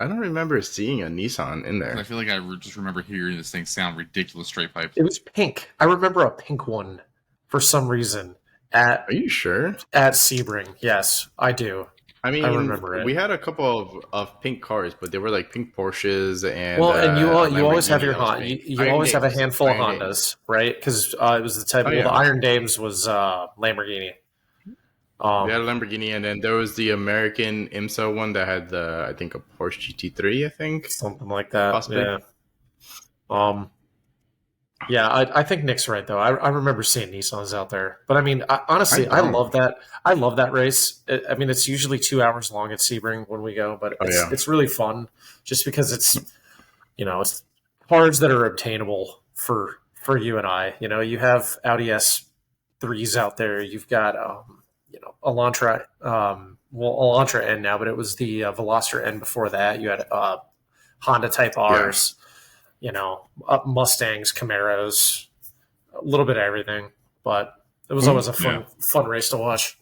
I don't remember seeing a Nissan in there. I feel like I just remember hearing this thing sound ridiculous straight pipe. It was pink. I remember a pink one for some reason. Are you sure? At Sebring, yes, I do. I mean, I remember it. We had a couple of pink cars, but they were like pink Porsches and. Well, and you always have your Honda. You always have a handful of Hondas, right? Because it was the type. The Iron Dames was Lamborghini. We had a Lamborghini, and then there was the American IMSA one that had I think a Porsche GT3, I think, something like that. Possibly. Yeah. Yeah, I think Nick's right though. I remember seeing Nissans out there, but I mean, honestly, I love that. I love that race. I mean, it's usually 2 hours long at Sebring when we go, but it's really fun just because it's it's cars that are obtainable for you and I. You have Audi S3s out there. You've got Elantra. Elantra N now, but it was the Veloster N before that. You had Honda Type Rs. Mustangs, Camaros, a little bit of everything, but it was always a fun race to watch.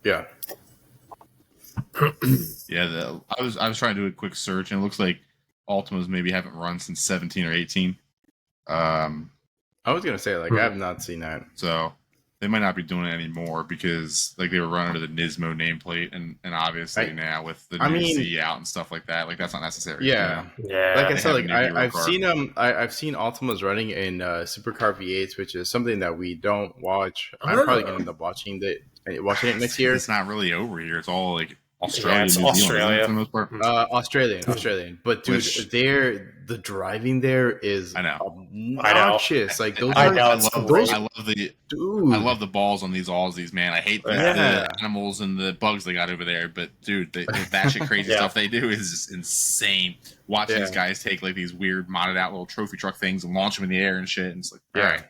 Yeah. Yeah, I was trying to do a quick search, and it looks like Ultimas maybe haven't run since 17 or 18. I was gonna say, I have not seen that. So they might not be doing it anymore because they were running under the Nismo nameplate, and obviously now with the new Z out and stuff like that, that's not necessary. Yeah, Like I said, I've seen them. I've seen Ultimas running in Supercar V8s, which is something that we don't watch. I'm probably gonna end up watching it next year. It's not really over here. It's all Australia. Yeah, it's Australia. For the most part. Australian. But dude, the driving there is obnoxious. I love the balls on these Aussies, man. I hate the animals and the bugs they got over there, but dude, the batshit crazy stuff they do is just insane. Watching these guys take these weird modded out little trophy truck things and launch them in the air and shit, and it's all right.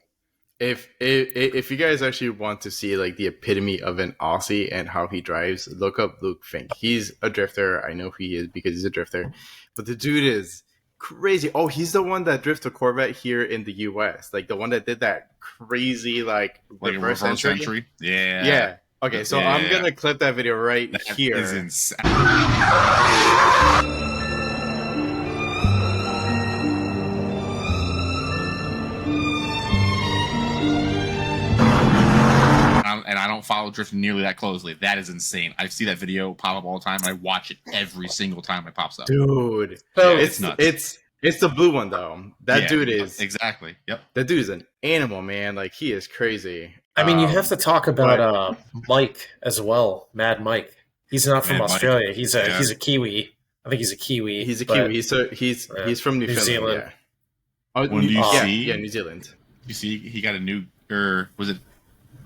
If you guys actually want to see the epitome of an Aussie and how he drives, look up Fink. He's a drifter. I know who he is because he's a drifter. But the dude is crazy. Oh, he's the one that drifted a Corvette here in the US. The one that did that crazy reverse entry. Yeah. Yeah. Okay, so I'm gonna clip that video right here. That is insane. And I don't follow drifting nearly that closely. That is insane. I see that video pop up all the time, and I watch it every single time it pops up. Dude, it's nuts. It's the blue one though. That dude is exactly. Yep. That dude is an animal, man. He is crazy. I mean, you have to talk about Mike as well. Mad Mike. He's not from Australia. Mike. He's a Kiwi. I think he's a Kiwi. He's a Kiwi. He's from New Zealand. Yeah. Oh, when do you see? Yeah, New Zealand. You see, he got a new, or was it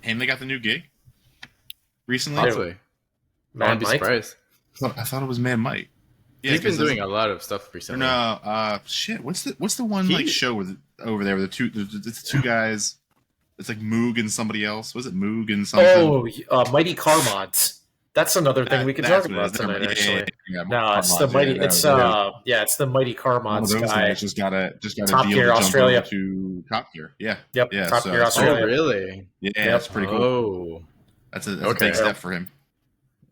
him that got the new gig recently? Possibly. I'd be surprised. I thought it was Mad Mike. Yeah, he's been doing a lot of stuff recently. No, shit. What's the one show with over there with the two guys? It's Moog and somebody else. Was it Moog and something? Oh, Mighty Car Mods. That's another thing we can talk about tonight. Actually, no, it's the Mighty. It's the Mighty Car Mods guy. Just got a Top deal Gear to Australia to Top Gear. Yeah. Yep. Yeah. Top Gear Australia. Oh, really? Yeah, that's pretty cool. Oh, that's a big step for him.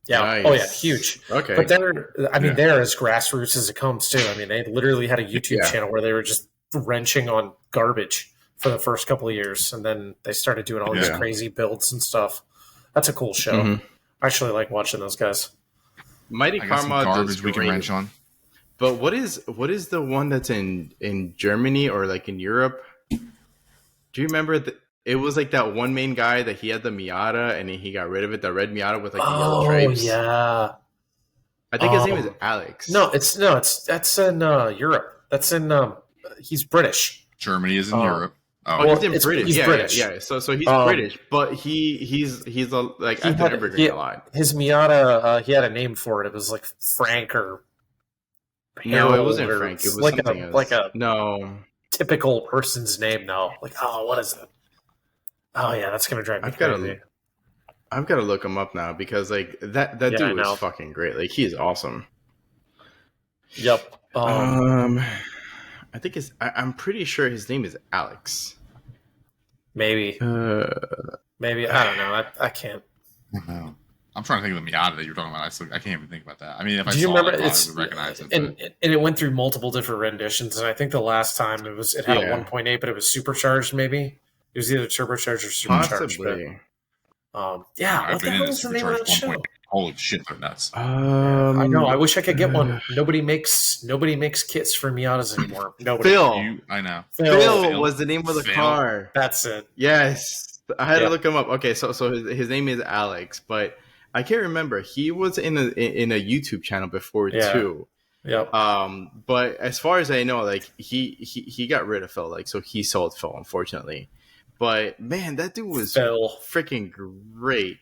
Yeah. Nice. Oh yeah, huge. Okay. But they're as grassroots as it comes too. I mean, they literally had a YouTube channel where they were just wrenching on garbage for the first couple of years, and then they started doing all these crazy builds and stuff. That's a cool show. Mm-hmm. I actually like watching those guys. Mighty Car Mods is we can wrench on. But what is the one that's in Germany or in Europe? Do you remember it was that one main guy that he had the Miata and he got rid of it, the red Miata with the yellow stripes? Oh yeah. I think his name is Alex. That's in Europe. That's in he's British. Germany is in Europe. Oh, Oh, Well, he's in British. he's Yeah, British. yeah. So he's Um, British, but he's a, like he at the had Nürburgring a lot. his Miata. He had a name for it. It was like Frank or No, it Harold, wasn't or Frank. It was like something like else. a No, typical person's name. Though, like, oh, what is it? Oh yeah, that's gonna drive me I've got crazy. to I've got to look him up now because like that Yeah, I dude was know. fucking great. Like he's awesome. Yep. Um, I think I'm pretty sure his name is Alex. Maybe. Uh, Maybe, I don't know. I can't. no. I'm trying to think of the Miata that you were talking about. I can't even think about that. I mean, if I Do you saw remember? it, I probably It's would recognize it. and it went through multiple different renditions, and I think the last time it had a Yeah. 1.8, but it was supercharged. Maybe it was either turbocharged or supercharged. possibly. Yeah. I've What the been in hell a was the name of supercharged that 1.8. show? Holy shit, they're nuts. I know. I wish I could get one. Nobody makes kits for Miatas anymore. Nobody. Phil. I know. Phil was the name of the Phil. car. That's it. Yes, I had Yeah. to look him up. Okay, so his name is Alex, but I can't remember. He was in a YouTube channel before Yeah. too. Yep. But as far as I know, like he got rid of Phil, like so he sold Phil, unfortunately. But man, that dude was Phil. freaking great.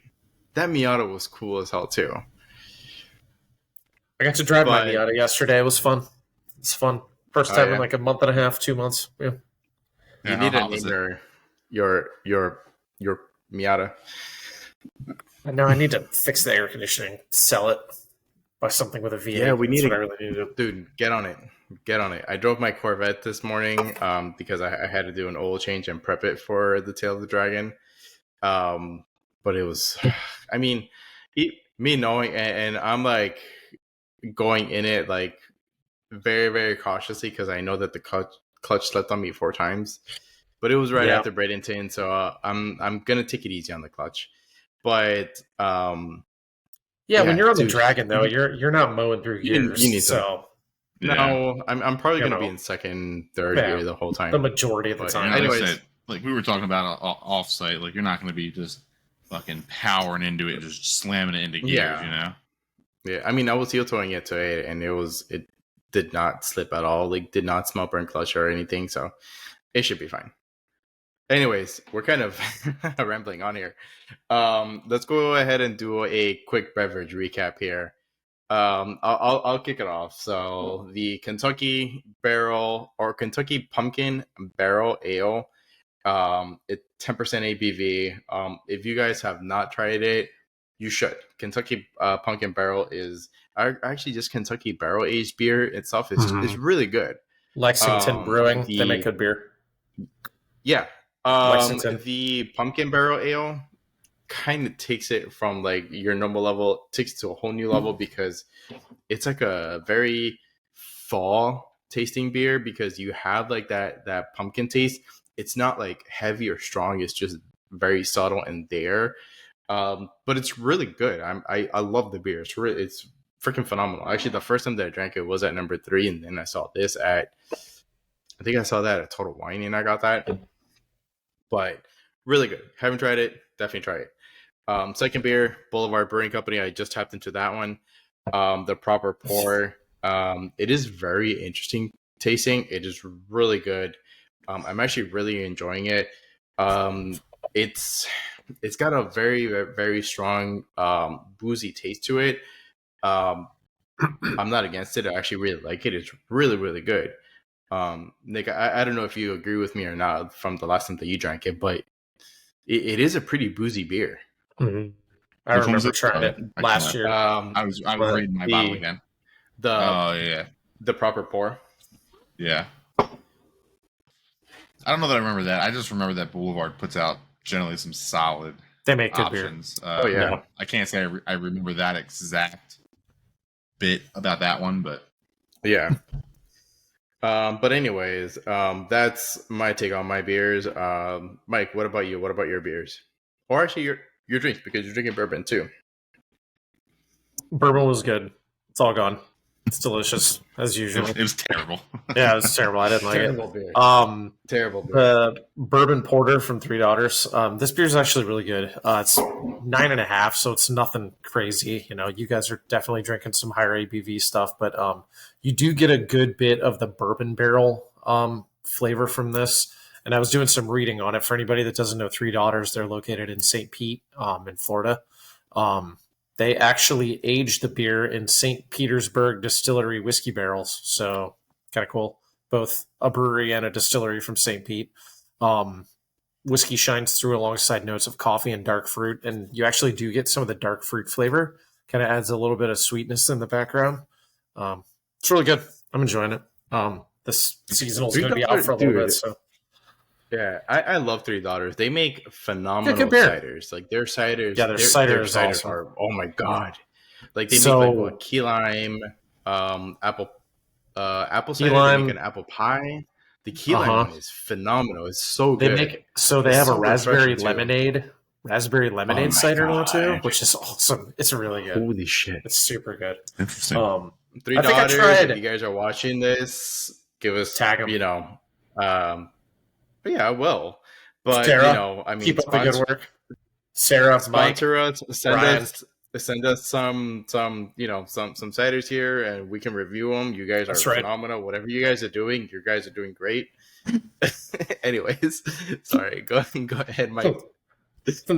That Miata was cool as hell too. I got to drive my But- Miata yesterday. It was fun. It's fun. First Oh, time yeah. in like a month and a half, 2 months. Yeah. You Yeah, need how to hot was name it? your Miata. And now I need to fix the air conditioning, sell it, buy something with a V8. Yeah, we That's need what to- I really need to do. Dude, get on it. I drove my Corvette this morning because I had to do an oil change and prep it for the Tail of the Dragon. But it was, I mean, me knowing, and I'm like going in it like very, very cautiously because I know that the clutch slipped on me 4 times. But it was right Yeah. after Bradenton, so I'm gonna take it easy on the clutch. But Yeah, when Yeah, you're on the dude. Dragon though, you're not mowing through You gears. need to- so Yeah. no, I'm probably You gonna be know. in second, third Yeah. gear the whole time. the majority of the But, time. Like I anyways. said, like we were talking about off-site, like you're not going to be just fucking powering into it, just slamming it into gears, Yeah. you know? Yeah, I mean, I was heel toeing it today, and it did not slip at all. Like, did not smell burn clutch or anything, so it should be fine. Anyways, we're kind of rambling on here. Let's go ahead and do a quick beverage recap here. I'll kick it off. So the Kentucky Barrel or Kentucky Pumpkin Barrel Ale, it's 10% ABV. If you guys have not tried it, you should. Kentucky Pumpkin Barrel is actually just Kentucky barrel aged beer itself. Is really good. Lexington Brewing, they the- make good beer. Yeah. Lexington. The Pumpkin Barrel Ale kind of takes it from like your normal level, takes it to a whole new level because it's like a very fall tasting beer because you have like that pumpkin taste. It's not like heavy or strong. It's just very subtle and there. But it's really good. I love the beer. It's freaking phenomenal. Actually, the first time that I drank it was at number 3, and then I saw this I think I saw that at Total Wine, and I got that. But really good. Haven't tried it. Definitely try it. Second beer, Boulevard Brewing Company. I just tapped into that one. The Proper Pour. It is very interesting tasting. It is really good. I'm actually really enjoying it. It's got a very, very strong boozy taste to it. I'm not against it. I actually really like it. It's really, really good. Nick, I don't know if you agree with me or not from the last time that you drank it, but it is a pretty boozy beer. Mhm. I Which one was remember it? trying it I last can't- year. I was but reading my bottle again. The Oh yeah, the Proper Pour. yeah. I don't know that I remember that. I just remember that Boulevard puts out generally some solid They make good beer. options. Oh, yeah. No. I can't say I remember that exact bit about that one, but Yeah. But anyways, that's my take on my beers. Mike, what about you? What about your beers? Or actually your drinks, because you're drinking bourbon too. Bourbon was good. It's all gone. It's delicious as it usual. was terrible. Yeah, it was terrible. I didn't like it. Terrible beer. Terrible beer. The bourbon porter from Three Daughters. This beer is actually really good. It's 9.5, so it's nothing crazy. You know, you guys are definitely drinking some higher ABV stuff, but you do get a good bit of the bourbon barrel flavor from this, And I was doing some reading on it. For anybody that doesn't know Three Daughters, they're located in St. Pete, in Florida. They actually aged the beer in St. Petersburg distillery whiskey barrels. So kind of cool. Both a brewery and a distillery from St. Pete. Whiskey shines through alongside notes of coffee and dark fruit. And you actually do get some of the dark fruit flavor. Kind of adds a little bit of sweetness in the background. It's really good. I'm enjoying it. This seasonal is going to be out for a little bit. So. Yeah, I love Three Daughters. They make phenomenal ciders. Like their ciders, their ciders awesome. are, oh my god! Like they make like key lime, apple cider. They make an apple pie. The key lime one is phenomenal. It's so good. They have a raspberry lemonade cider now too, which is awesome. It's really good. Holy shit! It's super good. Interesting. Three Daughters. If you guys are watching this, give us tag them. You know, but yeah, I will. But Sarah, I mean, keep up the good work. Sarah, sponsor Mike, us. Send us some ciders here, and we can review them. You guys are phenomenal. Whatever you guys are doing, you guys are doing great. Anyways, sorry. Go ahead, Mike.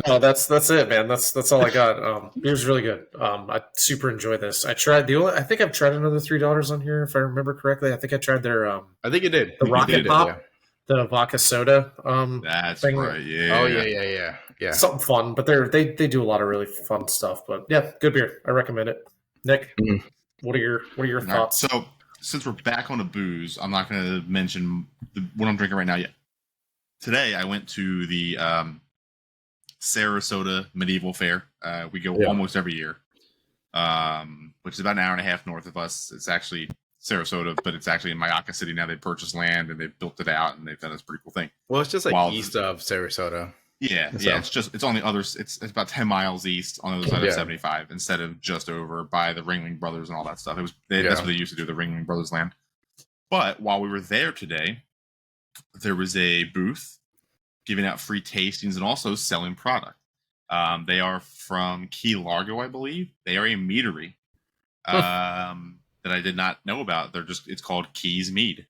No, that's it, man. That's all I got. Beer's really good. I super enjoy this. I think I've tried another Three Daughters on here, if I remember correctly. I think I tried their I think you did. The Rocket Pop, the vodka soda. That's thing. Right. Yeah. Oh yeah. Something fun, but they do a lot of really fun stuff. But yeah, good beer. I recommend it. Nick, what are your thoughts? Right, so since we're back on the booze, I'm not going to mention what I'm drinking right now yet. Today I went to the Sarasota Medieval Fair. We go almost every year, which is about an hour and a half north of us. It's actually Sarasota, but it's actually in Mayaca City now. They purchased land and they've built it out, and they've done this pretty cool thing. Well, it's just like east of Sarasota. Yeah. It's on the other. It's about 10 miles east on the other side of 75, instead of just over by the Ringling Brothers and all that stuff. That's what they used to do, the Ringling Brothers land. But while we were there today, there was a booth giving out free tastings and also selling product. They are from Key Largo, I believe. They are a meadery that I did not know about. It's called Keys Mead.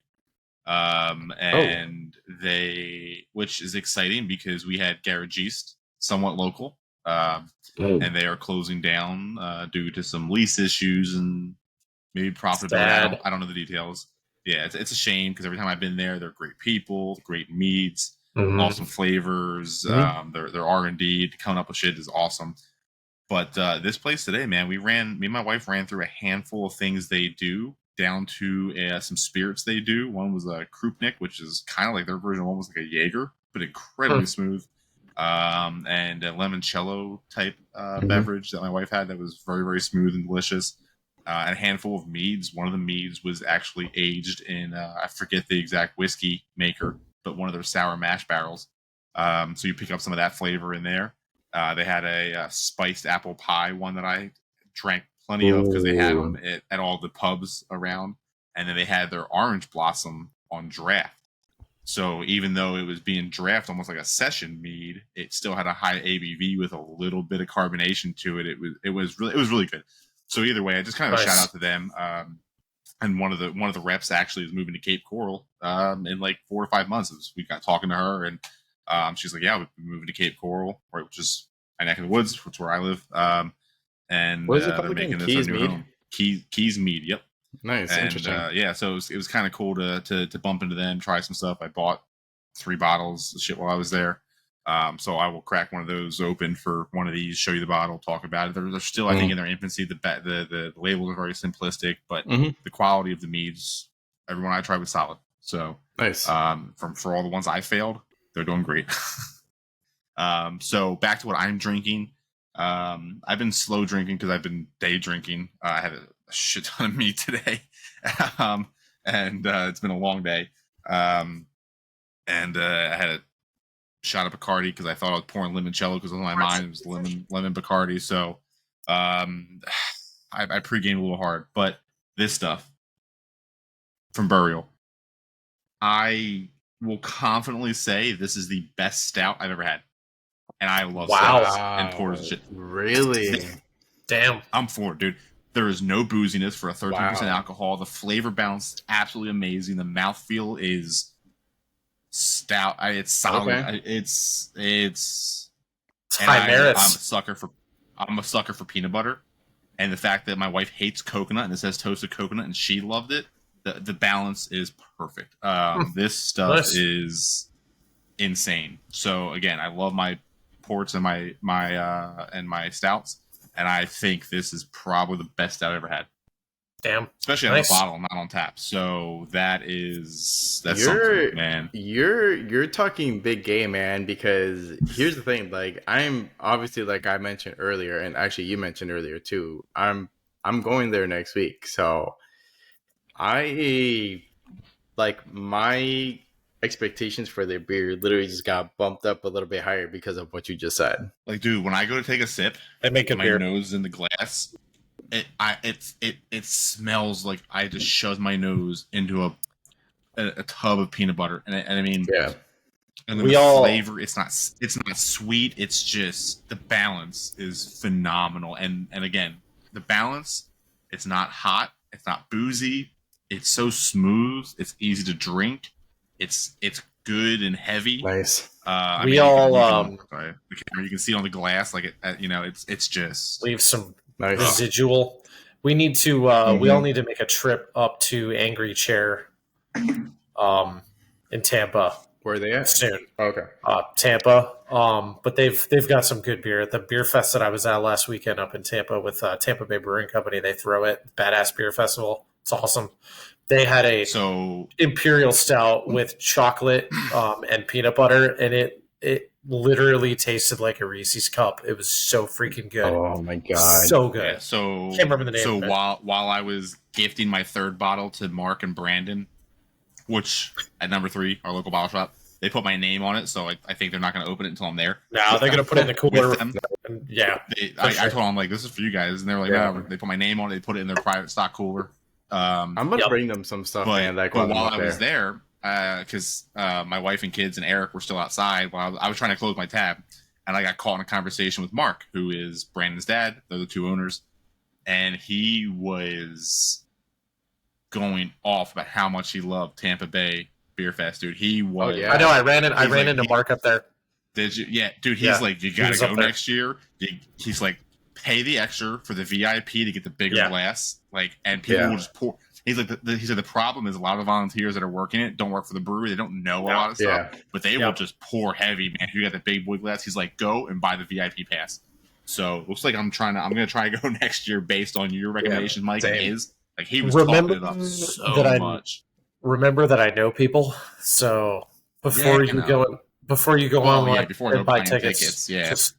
Which is exciting because we had Garage East, somewhat local, and they are closing down due to some lease issues and maybe profitability. I don't know the details. Yeah, it's a shame because every time I've been there, they're great people, great meads, awesome flavors. Their R&D coming up with shit is awesome. But this place today, man, me and my wife ran through a handful of things they do, down to some spirits they do. One was a Krupnik, which is kind of like their version of almost like a Jaeger, but incredibly smooth. And a limoncello type beverage that my wife had that was very, very smooth and delicious. And a handful of meads. One of the meads was actually aged in, I forget the exact whiskey maker, but one of their sour mash barrels. So you pick up some of that flavor in there. They had a spiced apple pie one that I drank plenty of because they had them at all the pubs around. And then they had their orange blossom on draft. So even though it was being draft almost like a session mead, it still had a high ABV with a little bit of carbonation to it. It was really good. So either way, I just kind of shout out to them. And one of the reps actually is moving to Cape Coral in like 4 or 5 months. We got talking to her, and she's like, "Yeah, we've been moving to Cape Coral, which is a neck of the woods, which is where I live." And what is it called they're making again? this our new home. Keys Mead. Yep. Nice. And, interesting. So it was kind of cool to bump into them, try some stuff. I bought 3 bottles of shit while I was there. So I will crack one of those open for one of these, show you the bottle, talk about it. They're still, I think, in their infancy. The labels are very simplistic, but the quality of the meads, everyone I tried was solid. So nice. For all the ones I failed, they're doing great. So back to what I'm drinking. I've been slow drinking because I've been day drinking. I had a shit ton of meat today, and it's been a long day. And I had a shot of Bacardi because I thought I was pouring limoncello because on my mind it was lemon Bacardi. So I pre-gamed a little hard, but this stuff from Burial, I will confidently say this is the best stout I've ever had. And I love stouts and porters and shit. Really? Damn. I'm for it, dude. There is no booziness for a 13% alcohol. The flavor balance is absolutely amazing. The mouthfeel is stout. It's solid. Okay. It's high merits. I'm a sucker for peanut butter, and the fact that my wife hates coconut and it says toasted coconut and she loved it. The balance is perfect. This stuff is insane. So again, I love my ports and my stouts, and I think this is probably the best stout I've ever had. Damn, especially on the bottle, not on tap. So that's something, man. You're talking big game, man. Because here's the thing: like, I'm obviously, like I mentioned earlier, and actually you mentioned earlier too. I'm going there next week, so I like my expectations for their beer literally just got bumped up a little bit higher because of what you just said. Like, dude, when I go to take a sip, they make my nose in the glass. It smells like I just shoved my nose into a tub of peanut butter, and I mean, yeah. And then flavor, it's not sweet. It's just the balance is phenomenal, and again, the balance. It's not hot. It's not boozy. It's so smooth. It's easy to drink. It's good and heavy. Nice. You can see it on the glass, like it's just leave some. Nice. Residual. We need to. We all need to make a trip up to Angry Chair, in Tampa. Where are they at? Soon. Okay. Tampa. But they've got some good beer. At the beer fest that I was at last weekend up in Tampa with Tampa Bay Brewing Company, they throw it. Badass Beer Festival. It's awesome. They had a imperial stout with chocolate and peanut butter, and it literally tasted like a Reese's cup. It was so freaking good. Oh my god, so good. Yeah, so can't remember the name. So of it. while I was gifting my third bottle to Mark and Brandon, which at number 3, our local bottle shop, they put my name on it. So I think they're not going to open it until I'm there. No, they're going to put it in the cooler. Yeah, I told them like this is for you guys, and they were like, no, they put my name on it. They put it in their private stock cooler. I'm gonna bring them some stuff, man. Like but while I was there. Because my wife and kids and Eric were still outside while I was trying to close my tab, and I got caught in a conversation with Mark, who is Brandon's dad. They're the 2 owners, and he was going off about how much he loved Tampa Bay Beer Fest, dude. He was. Oh, yeah. I know. I ran into Mark up there. Did you? Yeah, dude. He's like, you got to go next year. He's like, pay the extra for the VIP to get the bigger glass, like, and people will just pour. He's like, he said the problem is a lot of the volunteers that are working it don't work for the brewery. They don't know a lot of stuff, but they will just pour heavy, man. You got the big boy glass. He's like, go and buy the VIP pass. So looks like I'm going to try to go next year based on your recommendation, Mike. Is like he was talking it up so much. Remember that I know people. So before you go online and buy tickets, just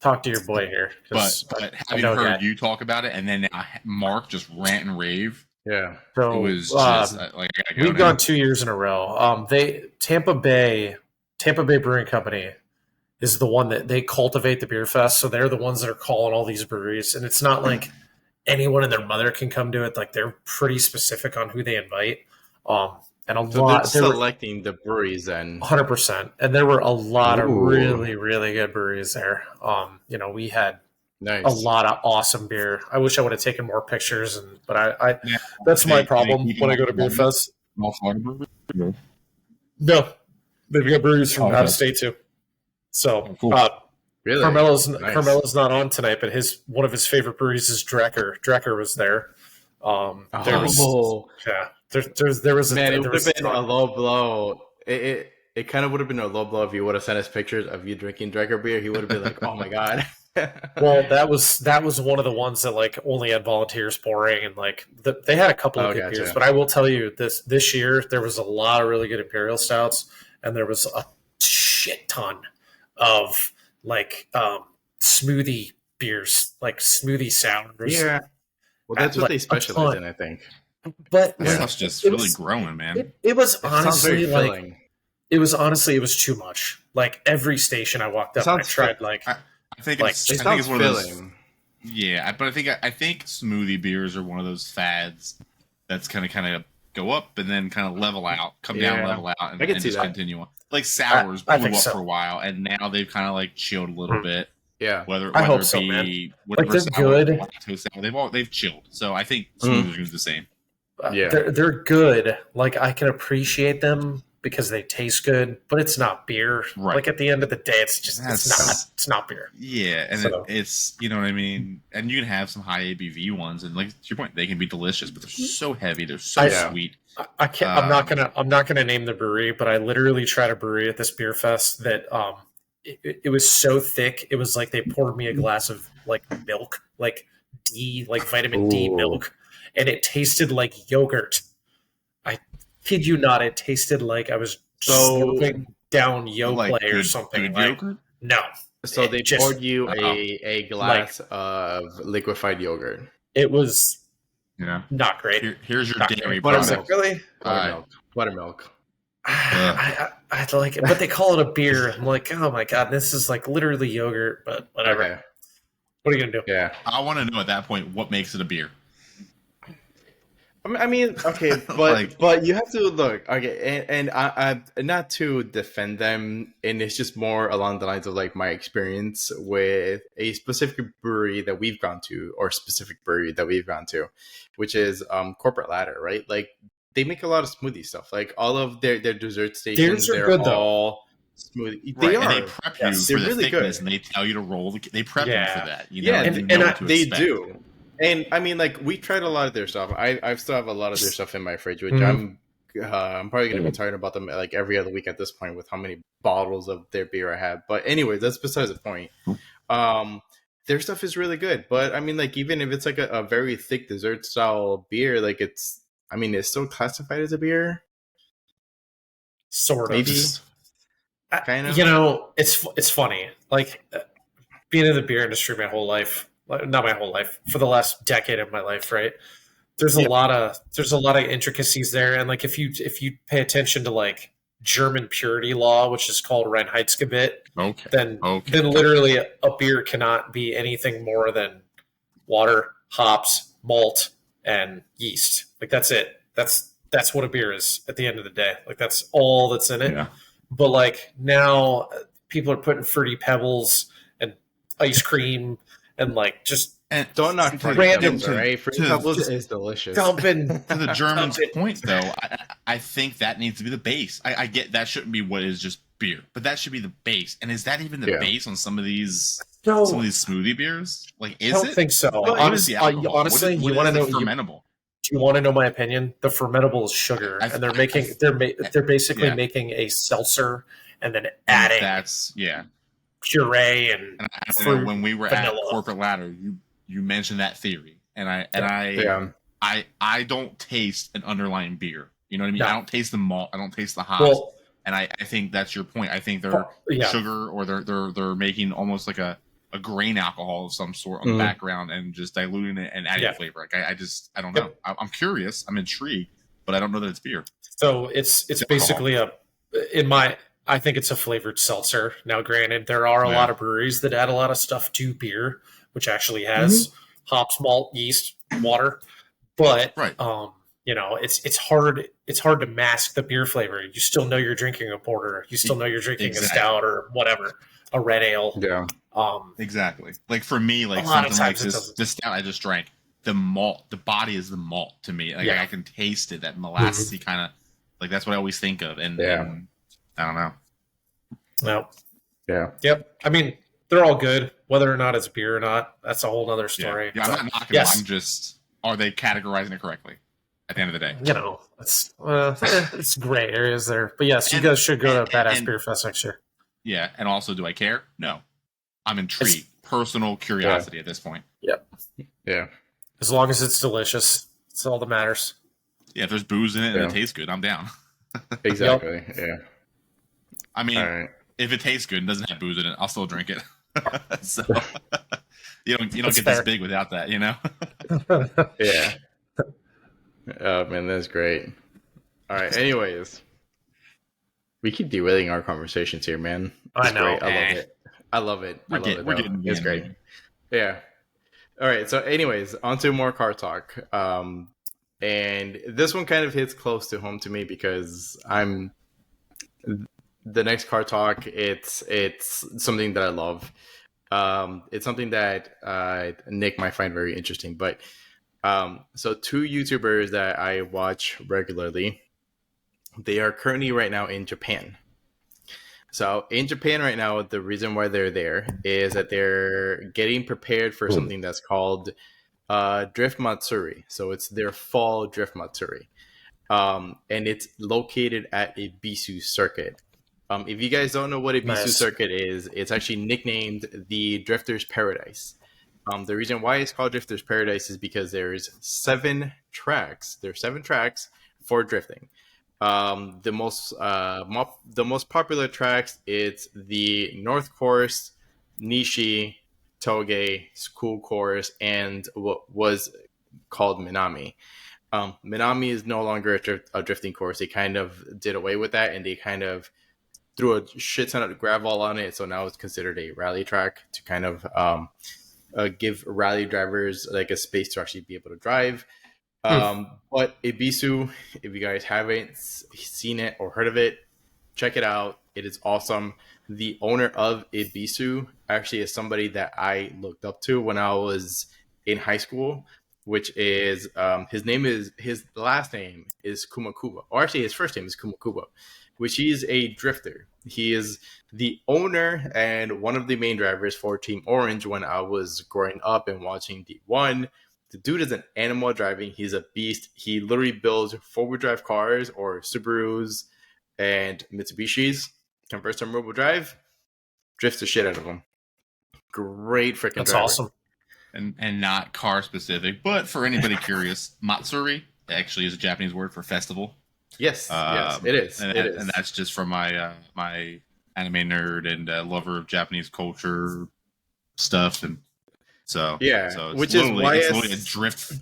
talk to your boy here. But having heard you talk about it, and then Mark just rant and rave. Yeah, so it was just we've gone 2 years in a row. Tampa Bay Brewing Company is the one that they cultivate the beer fest, so they're the ones that are calling all these breweries, and it's not like anyone and their mother can come to it. Like they're pretty specific on who they invite. And they're selecting the breweries then 100%. And there were a lot of really, really good breweries there. We had a lot of awesome beer. I wish I would have taken more pictures, but that's my problem when I go to Beer Fest. No, they've got breweries from out of state too. So, really? Carmelo's not on tonight, but one of his favorite breweries is Drecker. Drecker was there. There was man. It would have been a low blow. It kind of would have been a low blow if you would have sent us pictures of you drinking Drecker beer. He would have been like, "Oh my god." Well, that was one of the ones that like only had volunteers pouring, and like they had a couple of good beers. But I will tell you this year there was a lot of really good imperial stouts, and there was a shit ton of like smoothie beers, like smoothie sours. Yeah, well, that's what they specialize in, I think. But that's just really growing, man. It was honestly like it was too much. Like every station I walked up, I tried I think it's one of those. Yeah, but I think smoothie beers are one of those fads that's kind of go up and then kind of level out, come down, level out, and just continue on. Like sours blew up for a while, and now they've kind of like chilled a little bit. Yeah, whether I hope it so, be man. whatever like they're good. Sour, they've chilled. So I think smoothies are the same. They're good. Like I can appreciate them because they taste good, but it's not beer. Right. Like at the end of the day, it's not beer. Yeah, and So- it's you know what I mean. And you can have some high ABV ones, and like to your point, they can be delicious, but they're so heavy, they're so sweet. I can't. I'm not gonna name the brewery, but I literally tried a brewery at this beer fest that it was so thick. It was like they poured me a glass of like milk, like vitamin D milk, and it tasted like yogurt. I kid you not, it tasted like I was slurping down Yoplait or something. Good Like, yogurt? no. So they just- poured you a glass of liquefied yogurt. It was Yeah. not great. Here's your Not dairy great. product. Really? Alright. Buttermilk. I like it, but they call it a beer. I'm like, oh my god, this is like literally yogurt, but whatever. Okay. What are you gonna do? Yeah. I want to know at that point what makes it a beer. I mean, okay, but you have to look, okay, and I not to defend them, and it's just more along the lines of like my experience with a specific brewery that we've gone to, which is Corporate Ladder, right? Like they make a lot of smoothie stuff, like all of their dessert stations. Theirs are They're good, though. all smoothie. Right, They and are. they prep you Yes, they're for the really thickness, good. and they tell you to roll. They prep you Yeah. for that. You know, Yeah, and and you know what to they expect. do. And I mean, like we tried a lot of their stuff. I still have a lot of their stuff in my fridge, which Mhm. I'm probably going to be talking about them like every other week at this point with how many bottles of their beer I have. But anyways, that's besides the point. Their stuff is really good, but I mean, like even if it's like a very thick dessert style beer, like it's still classified as a beer. Sort of. Maybe. Kind of. You know, it's funny. Like being in the beer industry my whole life, not my whole life, for the last decade of my life, right? There's a lot of intricacies there, and like if you pay attention to like German purity law, which is called Reinheitsgebot, then literally a beer cannot be anything more than water, hops, malt, and yeast. Like that's it. That's what a beer is at the end of the day. Like that's all that's in it. Yeah. But like now people are putting fruity pebbles and ice cream and like just Don't knock Fruity random Pebbles, right? Fruity Pebbles is delicious. dumping. To the Germans' point, though, I think that needs to be the base. I get that shouldn't be what is just beer, but that should be the base. And is that even the base on some of these smoothie beers? Like, is it? I don't think so. What is the alcohol? Honestly, you want to know fermentable? Do you want to know my opinion? The fermentable is sugar, and they're basically making a seltzer and then adding puree and I know when we were vanilla. At Corporate Ladder, you mentioned that theory, and I don't taste an underlying beer. You know what I mean? No. I don't taste the malt. I don't taste the hops. Well, and I think that's your point. I think they're sugar, or they're making almost like a grain alcohol of some sort on the background and just diluting it and adding flavor. Like I don't know. I'm curious. I'm intrigued, but I don't know that it's beer. So it's basically I think it's a flavored seltzer. Now, granted, there are a lot of breweries that add a lot of stuff to beer, which actually has hops, malt, yeast, water. But you know, it's hard to mask the beer flavor. You still know you're drinking a porter. You still know you're drinking a stout or whatever, a red ale. Yeah. Exactly. Like for me, like something like this stout I just drank, the malt, the body is the malt to me. Like I can taste it, that molassesy kind of, like that's what I always think of. And I don't know. No. Yeah. Yep. I mean, they're all good. Whether or not it's beer or not, that's a whole other story. Yeah, I'm not knocking them. I'm just, are they categorizing it correctly at the end of the day? You know, it's gray areas there. But yes, you guys should go to Badass Beer Fest next year. Yeah, and also, do I care? No. I'm intrigued. Personal curiosity at this point. Yep. Yeah. As long as it's delicious, that's all that matters. Yeah, if there's booze in it and it tastes good, I'm down. Exactly. Yeah. I mean, if it tastes good and doesn't have booze in it, I'll still drink it. So you don't get this big without that, you know? Yeah. Oh man, that's great. All right. Anyways, we keep derailing our conversations here, man. I know. Great. I love it. It's great. Yeah. All right. So, anyways, on to more car talk. And this one kind of hits close to home to me because the next car talk. It's something that I love. It's something that Nick might find very interesting. But so two YouTubers that I watch regularly. They are currently right now in Japan. So in Japan right now, the reason why they're there is that they're getting prepared for something that's called Drift Matsuri. So it's their fall Drift Matsuri. And it's located at a Bisu circuit. If you guys don't know what a Bisu circuit is, it's actually nicknamed the Drifter's Paradise. The reason why it's called Drifter's Paradise is because there's 7 tracks. There's 7 tracks for drifting. The most popular tracks, it's the North Course, Nishi, Toge, School Course, and what was called Minami. Minami is no longer a drifting course. They kind of did away with that, and they kind of threw a shit ton of gravel on it. So now it's considered a rally track to kind of give rally drivers like a space to actually be able to drive. But Ibisu, if you guys haven't seen it or heard of it, check it out. It is awesome. The owner of Ibisu actually is somebody that I looked up to when I was in high school, which is his last name is Kumakuba, or actually his first name is Kumakuba, which he's a drifter. He is the owner and one of the main drivers for Team Orange when I was growing up and watching D1. The dude is an animal driving. He's a beast. He literally builds 4-wheel drive cars or Subarus and Mitsubishis, converts them rear-wheel drive, drifts the shit out of them. Great freaking That's driver. awesome. And not car specific, but for anybody curious, Matsuri actually is a Japanese word for festival. Yes, yes, it is. And, it is. And that's just from my my anime nerd and lover of Japanese culture stuff, and so yeah, so it's which is why it's literally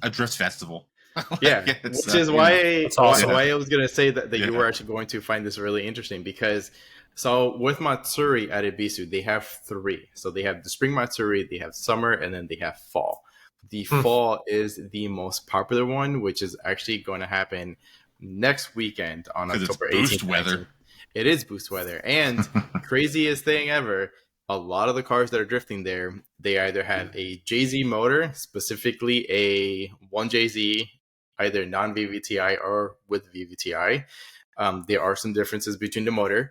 a drift festival. Yeah, which is why awesome. why I was gonna say that Yeah. you were actually going to find this really interesting, because so with Matsuri at Ibisu, they have 3. So they have the spring Matsuri, they have summer, and then they have fall. The fall is the most popular one, which is actually going to happen next weekend on October 18th. Boost weather. It is boost weather. And craziest thing ever, a lot of the cars that are drifting there, they either have a JZ motor, specifically a 1JZ, either non-VVTi or with VVTi. There are some differences between the motor.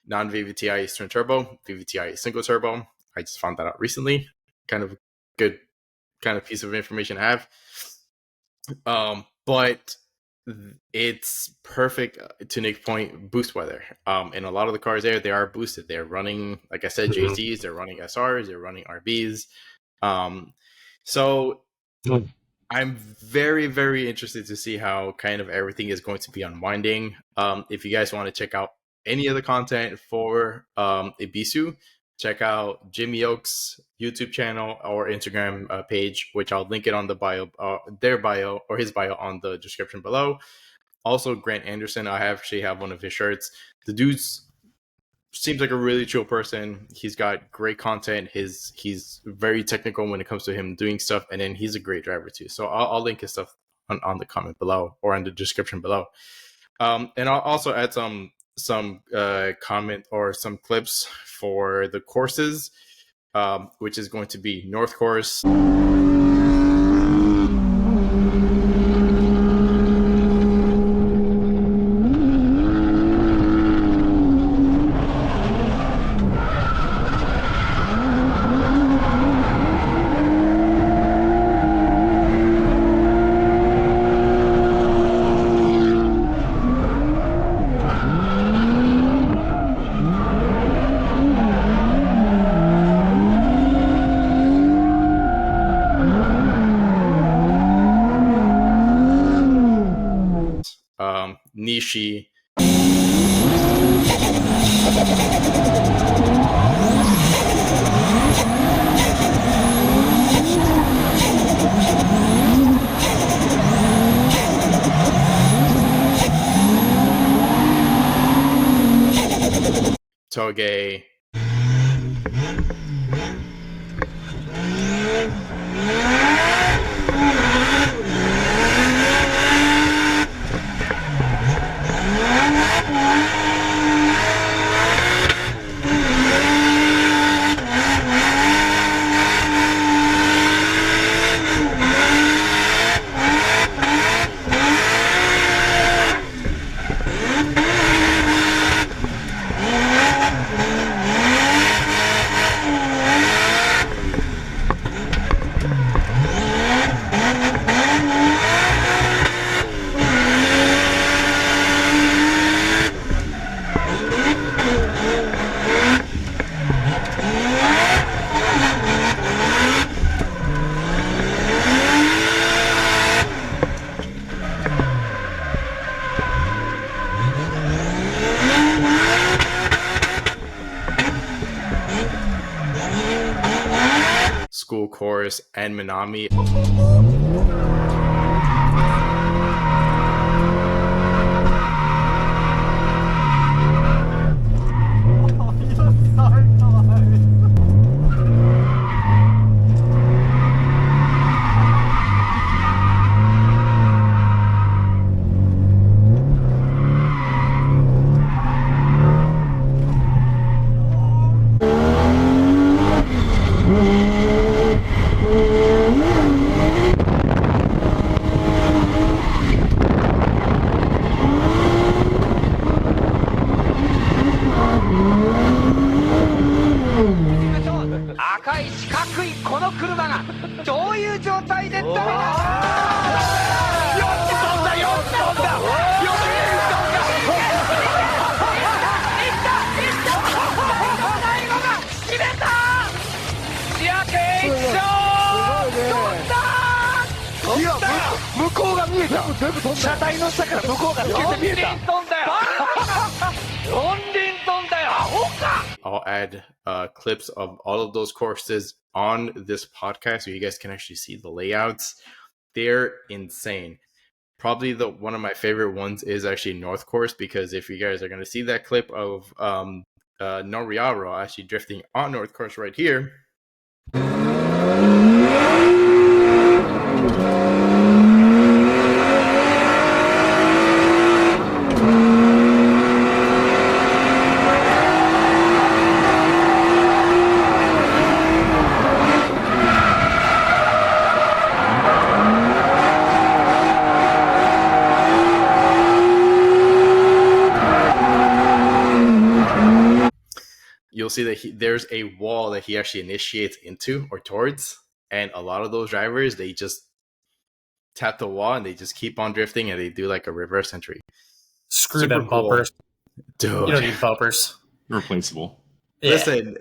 Non-VVTi is twin turbo, VVTi is single turbo. I just found that out recently. Kind of good kind of piece of information to have. But it's perfect, to Nick's point, boost weather. And a lot of the cars there, they are boosted. They're running, like I said, JZs, they're running SRs, they're running RBs. So I'm very, very interested to see how kind of everything is going to be unwinding. If you guys want to check out any of the content for Ibisu, check out Jimmy Oak's YouTube channel or Instagram page, which I'll link it on the bio, their bio or his bio on the description below. Also, Grant Anderson, I actually have one of his shirts. The dude seems like a really chill person. He's got great content. He's very technical when it comes to him doing stuff, and then he's a great driver too. So I'll link his stuff on the comment below or on the description below. And I'll also add some comment or some clips for the courses, which is going to be North Course, Nishi, Toge, Course, and Minami. I'll add clips of all of those courses on this podcast so you guys can actually see the layouts. They're insane. Probably one of my favorite ones is actually North Course, because if you guys are going to see that clip of Noriaro actually drifting on North Course right here. You'll see that there's a wall that he actually initiates into or towards, and a lot of those drivers, they just tap the wall and they just keep on drifting, and they do like a reverse entry. Screw them bumpers. Dude. You don't need bumpers. Replaceable. Yeah. Listen,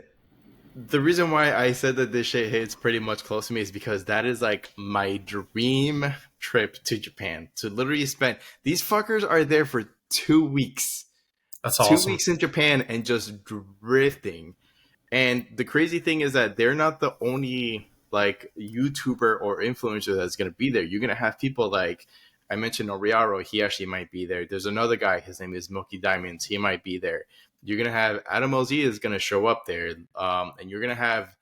the reason why I said that this shit hits pretty much close to me is because that is like my dream trip to Japan. To literally spend, these fuckers are there for 2 weeks. That's awesome. 2 weeks in Japan and just drifting. And the crazy thing is that they're not the only like YouTuber or influencer that's going to be there. You're going to have people like, I mentioned Noriaro, he actually might be there. There's another guy, his name is Milky Diamonds, he might be there. You're going to have Adam LZ is going to show up there. And you're going to have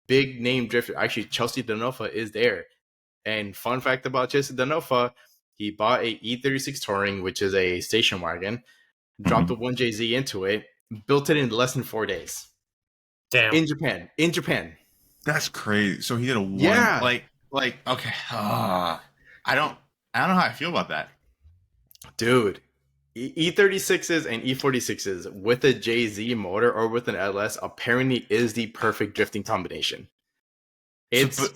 big name drifters. Actually, Chelsea DeNofa is there. And fun fact about Chelsea DeNofa, he bought a E36 Touring, which is a station wagon, dropped the 1JZ into it, built it in less than 4 days. Damn. In Japan. That's crazy. So he did a one. Yeah. Like okay. I don't know how I feel about that. Dude, E36s and E46s with a JZ motor or with an LS apparently is the perfect drifting combination. It's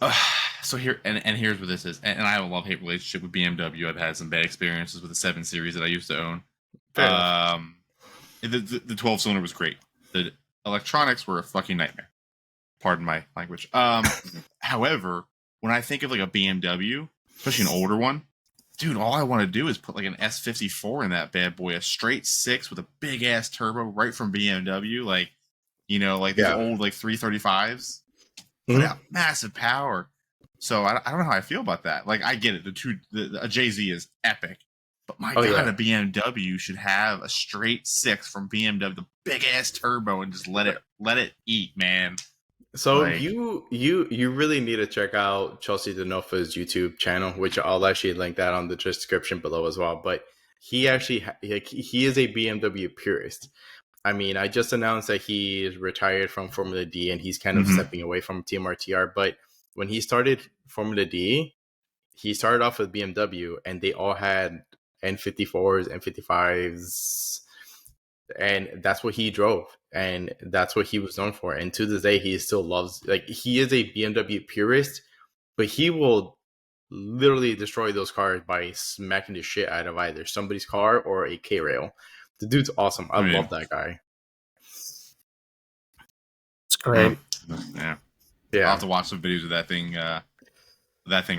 so here and here's what this is. And I have a love-hate relationship with BMW. I've had some bad experiences with the 7 Series that I used to own. The 12 cylinder was great. The electronics were a fucking nightmare. Pardon my language. However, when I think of like a BMW, especially an older one, dude, all I want to do is put like an S54 in that bad boy, a straight 6 with a big ass turbo right from BMW, like, you know, like these old like 335s. Put out massive power. So I don't know how I feel about that. Like, I get it. A JZ is epic. But my God, a BMW should have a straight 6 from BMW, the big ass turbo, and just let it eat, man. So like, you really need to check out Chelsea DeNofa's YouTube channel, which I'll actually link that on the description below as well. But he actually he is a BMW purist. I mean, I just announced that he is retired from Formula D and he's kind of stepping away from Team RTR. But when he started Formula D, he started off with BMW, and they all had N54s, N55s, and that's what he drove, and that's what he was known for. And to this day, he still loves, like, he is a BMW purist, but he will literally destroy those cars by smacking the shit out of either somebody's car or a K-Rail. The dude's awesome. I love that guy. It's great. Yeah. I'll have to watch some videos of that thing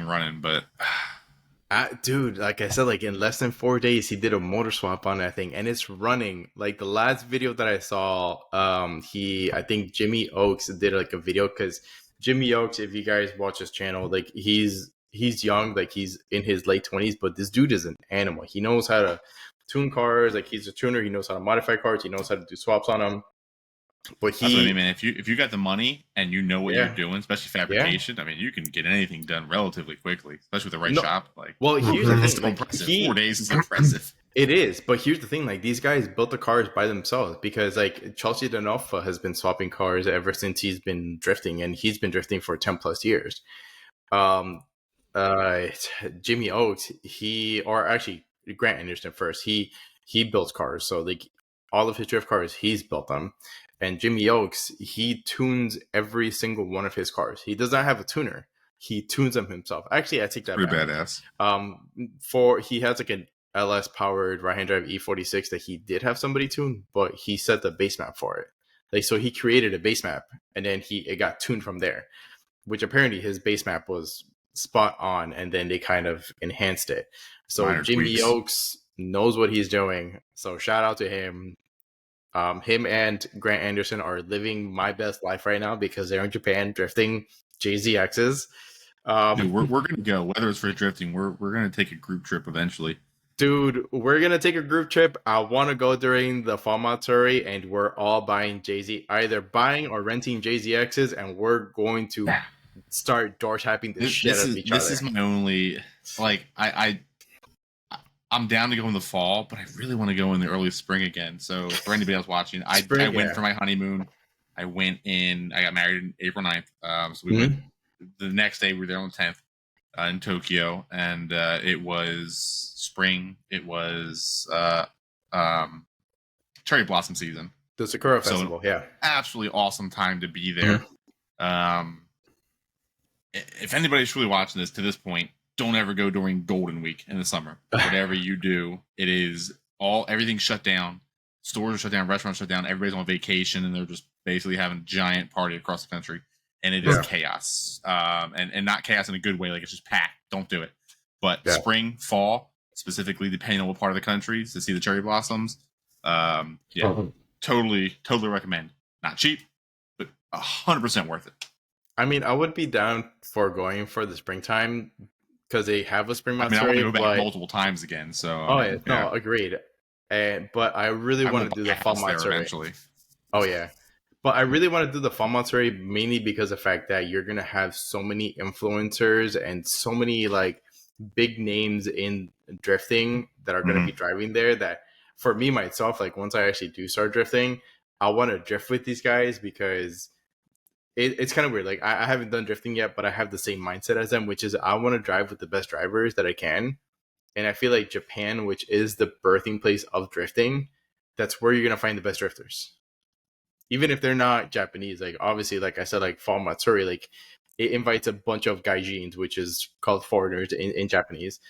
running, but dude, like I said, like in less than 4 days, he did a motor swap on that thing, and it's running. Like the last video that I saw, I think Jimmy Oaks did like a video, because Jimmy Oaks, if you guys watch his channel, like he's young, like he's in his late 20s, but this dude is an animal. He knows how to tune cars, like he's a tuner. He knows how to modify cars. He knows how to do swaps on them. But That's what I mean, he, man. If you got the money and you know what you're yeah, doing, especially yeah, fabrication, I mean, you can get anything done relatively quickly, especially with the right no. shop. Like, Well, here's the it's thing, so like impressive. he, 4 days is impressive. it is, but here's the thing, like these guys built the cars by themselves because like Chelsea DeNofa has been swapping cars ever since he's been drifting, and he's been drifting for 10 plus years. Um, uh, Jimmy Oaks, or actually Grant Anderson first, he builds cars, so like all of his drift cars, he's built them. And Jimmy Oaks, he tunes every single one of his cars. He does not have a tuner. He tunes them himself. Actually, I take that Pretty back. badass. He has like an LS powered right hand drive E46 that he did have somebody tune, but he set the base map for it. Like, so he created a base map and then it got tuned from there, which apparently his base map was spot on, and then they kind of enhanced it. So Minor Jimmy tweaks. Oaks knows what he's doing. So shout out to him. Him and Grant Anderson are living my best life right now because they're in Japan drifting JZXs. Dude, we're gonna go. Whether it's for drifting, we're gonna take a group trip eventually. Dude, we're gonna take a group trip. I want to go during the fall Matsuri, and we're all buying either buying or renting JZXs, and we're going to start door tapping the shit out of each other. This is my only, like, I'm down to go in the fall, but I really want to go in the early spring again. So for anybody else watching, I went for my honeymoon. I got married in April 9th. So we went the next day. We were there on the 10th in Tokyo, and it was spring. It was cherry blossom season. The Sakura Festival, yeah. Absolutely awesome time to be there. If anybody's truly watching this to this point, don't ever go during Golden Week in the summer. Whatever you do, it is everything's shut down. Stores are shut down, restaurants shut down, everybody's on vacation, and they're just basically having a giant party across the country. And it is chaos. And not chaos in a good way, like it's just packed. Don't do it. But spring, fall, specifically depending on what part of the country, to see the cherry blossoms, totally recommend. Not cheap, but 100% worth it. I mean, I would be down for going for the springtime because they have a spring Matsuri. I want to go back multiple times again. So no, agreed. But I really want to do the fall Matsuri eventually. Oh yeah, but I really want to do the fall Matsuri mainly because of the fact that you're gonna have so many influencers and so many like big names in drifting that are gonna be driving there. That for me myself, like once I actually do start drifting, I want to drift with these guys because it's kind of weird. Like I haven't done drifting yet, but I have the same mindset as them, which is I want to drive with the best drivers that I can. And I feel like Japan, which is the birthing place of drifting, that's where you're going to find the best drifters. Even if they're not Japanese, like obviously, like I said, like Fall Matsuri, like it invites a bunch of gaijins, which is called foreigners in Japanese.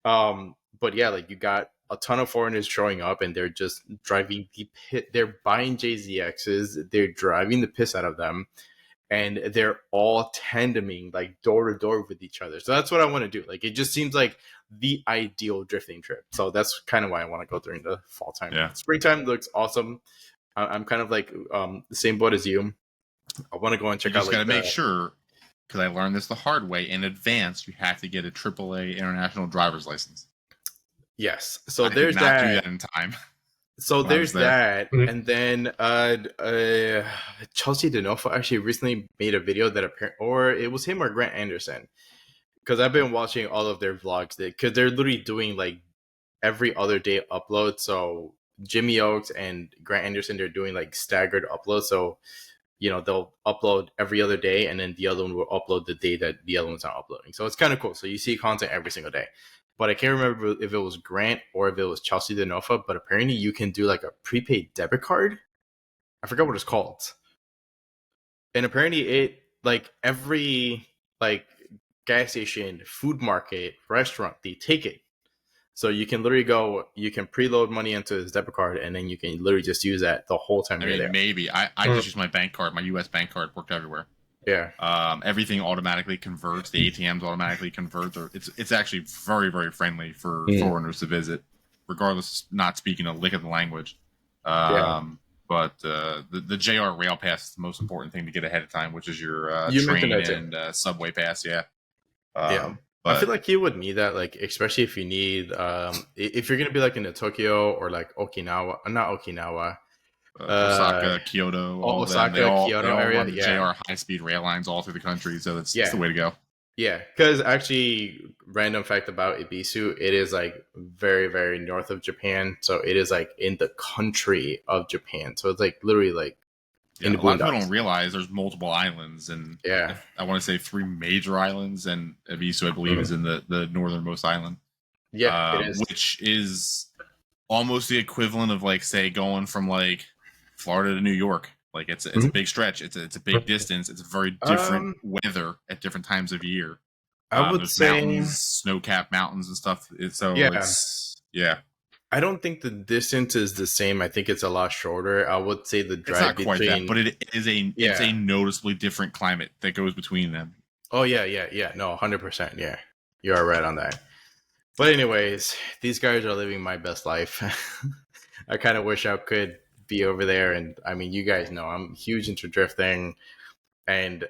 But yeah, like you got a ton of foreigners showing up and they're just driving the pit. They're buying JZXs. They're driving the piss out of them. And they're all tandeming like door to door with each other. So that's what I want to do. Like it just seems like the ideal drifting trip. So that's kind of why I want to go during the fall time. Yeah. Springtime looks awesome. I'm kind of like the same boat as you. I want to go and check out. You just got to make sure, because I learned this the hard way. In advance, you have to get a AAA international driver's license. Yes. So I there's did not do that in time. So there's that, and then Chelsea DeNofa actually recently made a video that or it was him or Grant Anderson, because I've been watching all of their vlogs because they're literally doing like every other day upload. So Jimmy Oaks and Grant Anderson, they're doing like staggered uploads. So they'll upload every other day, and then the other one will upload the day that the other one's not uploading. So it's kind of cool. So you see content every single day. But I can't remember if it was Grant or if it was Chelsea DeNofa, but apparently you can do like a prepaid debit card. I forgot what it's called. And apparently it, like every like gas station, food market, restaurant, they take it. So you can literally you can preload money into this debit card, and then you can literally just use that the whole time you're there. Maybe. I just use my bank card. My US bank card worked everywhere. Yeah. Everything automatically converts. The ATMs automatically convert. It's actually very, very friendly for foreigners to visit, regardless of not speaking a lick of the language. But the JR Rail Pass is the most important thing to get ahead of time, which is your You train mentioned that too. and subway pass. Yeah. Yeah. I But feel like you would need that, like especially if you need if you're gonna be like in Tokyo or like Okinawa, not Okinawa, Osaka, Kyoto, all of them, Osaka, they Kyoto all area. run the Yeah, JR high speed rail lines all through the country, so that's the yeah, way to go. yeah. Because actually, random fact about Ibisu, it is like very, very north of Japan. So it is like in the country of Japan. So it's like literally like in Yeah, the a lot of people boondocks. don't realize there's multiple islands, and Yeah. I want to say 3 major islands, and Aviso, I believe, is Mhm. in the northernmost island, Yeah, it is. which is almost the equivalent of like say going from like Florida to New York. Like it's a Mhm. big stretch. It's a big distance. It's very different Um, weather at different times of year. I would There's say, mountains, snow-capped mountains and stuff. So yeah. it's yeah. I don't think the distance is the same. I think it's a lot shorter. I would say the It's drive not quite that, but between, it's a yeah. noticeably different climate that goes between them. Oh yeah, yeah, yeah. No, 100%. Yeah, you are right on that. But anyways, these guys are living my best life. I kind of wish I could be over there. And I mean, you guys know I'm huge into drifting, and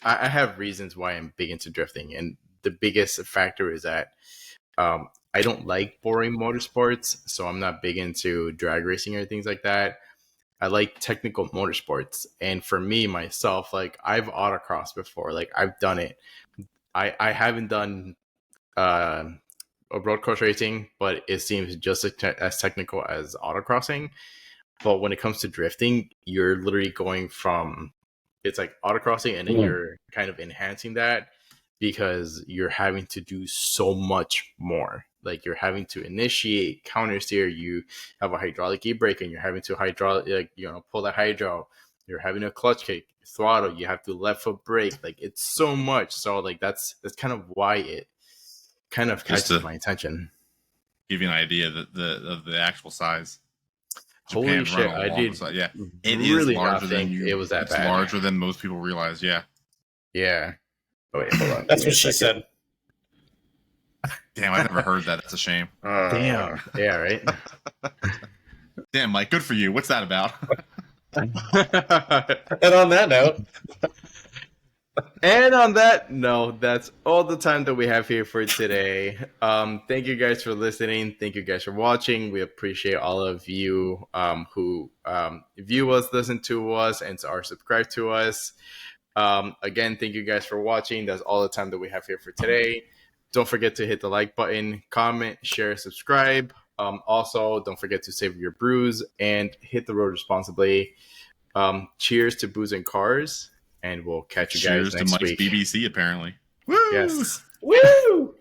I have reasons why I'm big into drifting, and the biggest factor is that I don't like boring motorsports, so I'm not big into drag racing or things like that. I like technical motorsports, and for me myself, like I've autocrossed before, like I've done it. I haven't done uh, a road course racing, but it seems just as technical as autocrossing. But when it comes to drifting, you're literally going from it's like autocrossing, and then you're kind of enhancing that because you're having to do so much more. Like you're having to initiate, counter steer. You have a hydraulic e-brake, and you're having to hydraulic, like pull the hydro. You're having a clutch kick, throttle. You have to left foot brake. Like it's so much. So like that's kind of why it kind of Just catches to my attention. give you an idea of the actual size. Holy Japan's run shit! I along the did side. Yeah, it is really not larger than think it you. was that It's bad. larger than most people realize. Yeah. Yeah. Oh wait, hold on. Give That's me a what she second. said. Damn, I've never heard that. That's a shame. Damn. Yeah. Right. Damn, Mike, good for you. What's that about? And on that note, And on that note, that's all the time that we have here for today. Thank you guys for listening. Thank you guys for watching. We appreciate all of you who view us, listen to us, and are subscribed to us. Again, thank you guys for watching. That's all the time that we have here for today. Don't forget to hit the like button, comment, share, subscribe. Also, don't forget to save your brews and hit the road responsibly. Cheers to booze and cars, and we'll catch you guys Cheers to next Mike's week. BBC, apparently. Woo! Yes. Woo!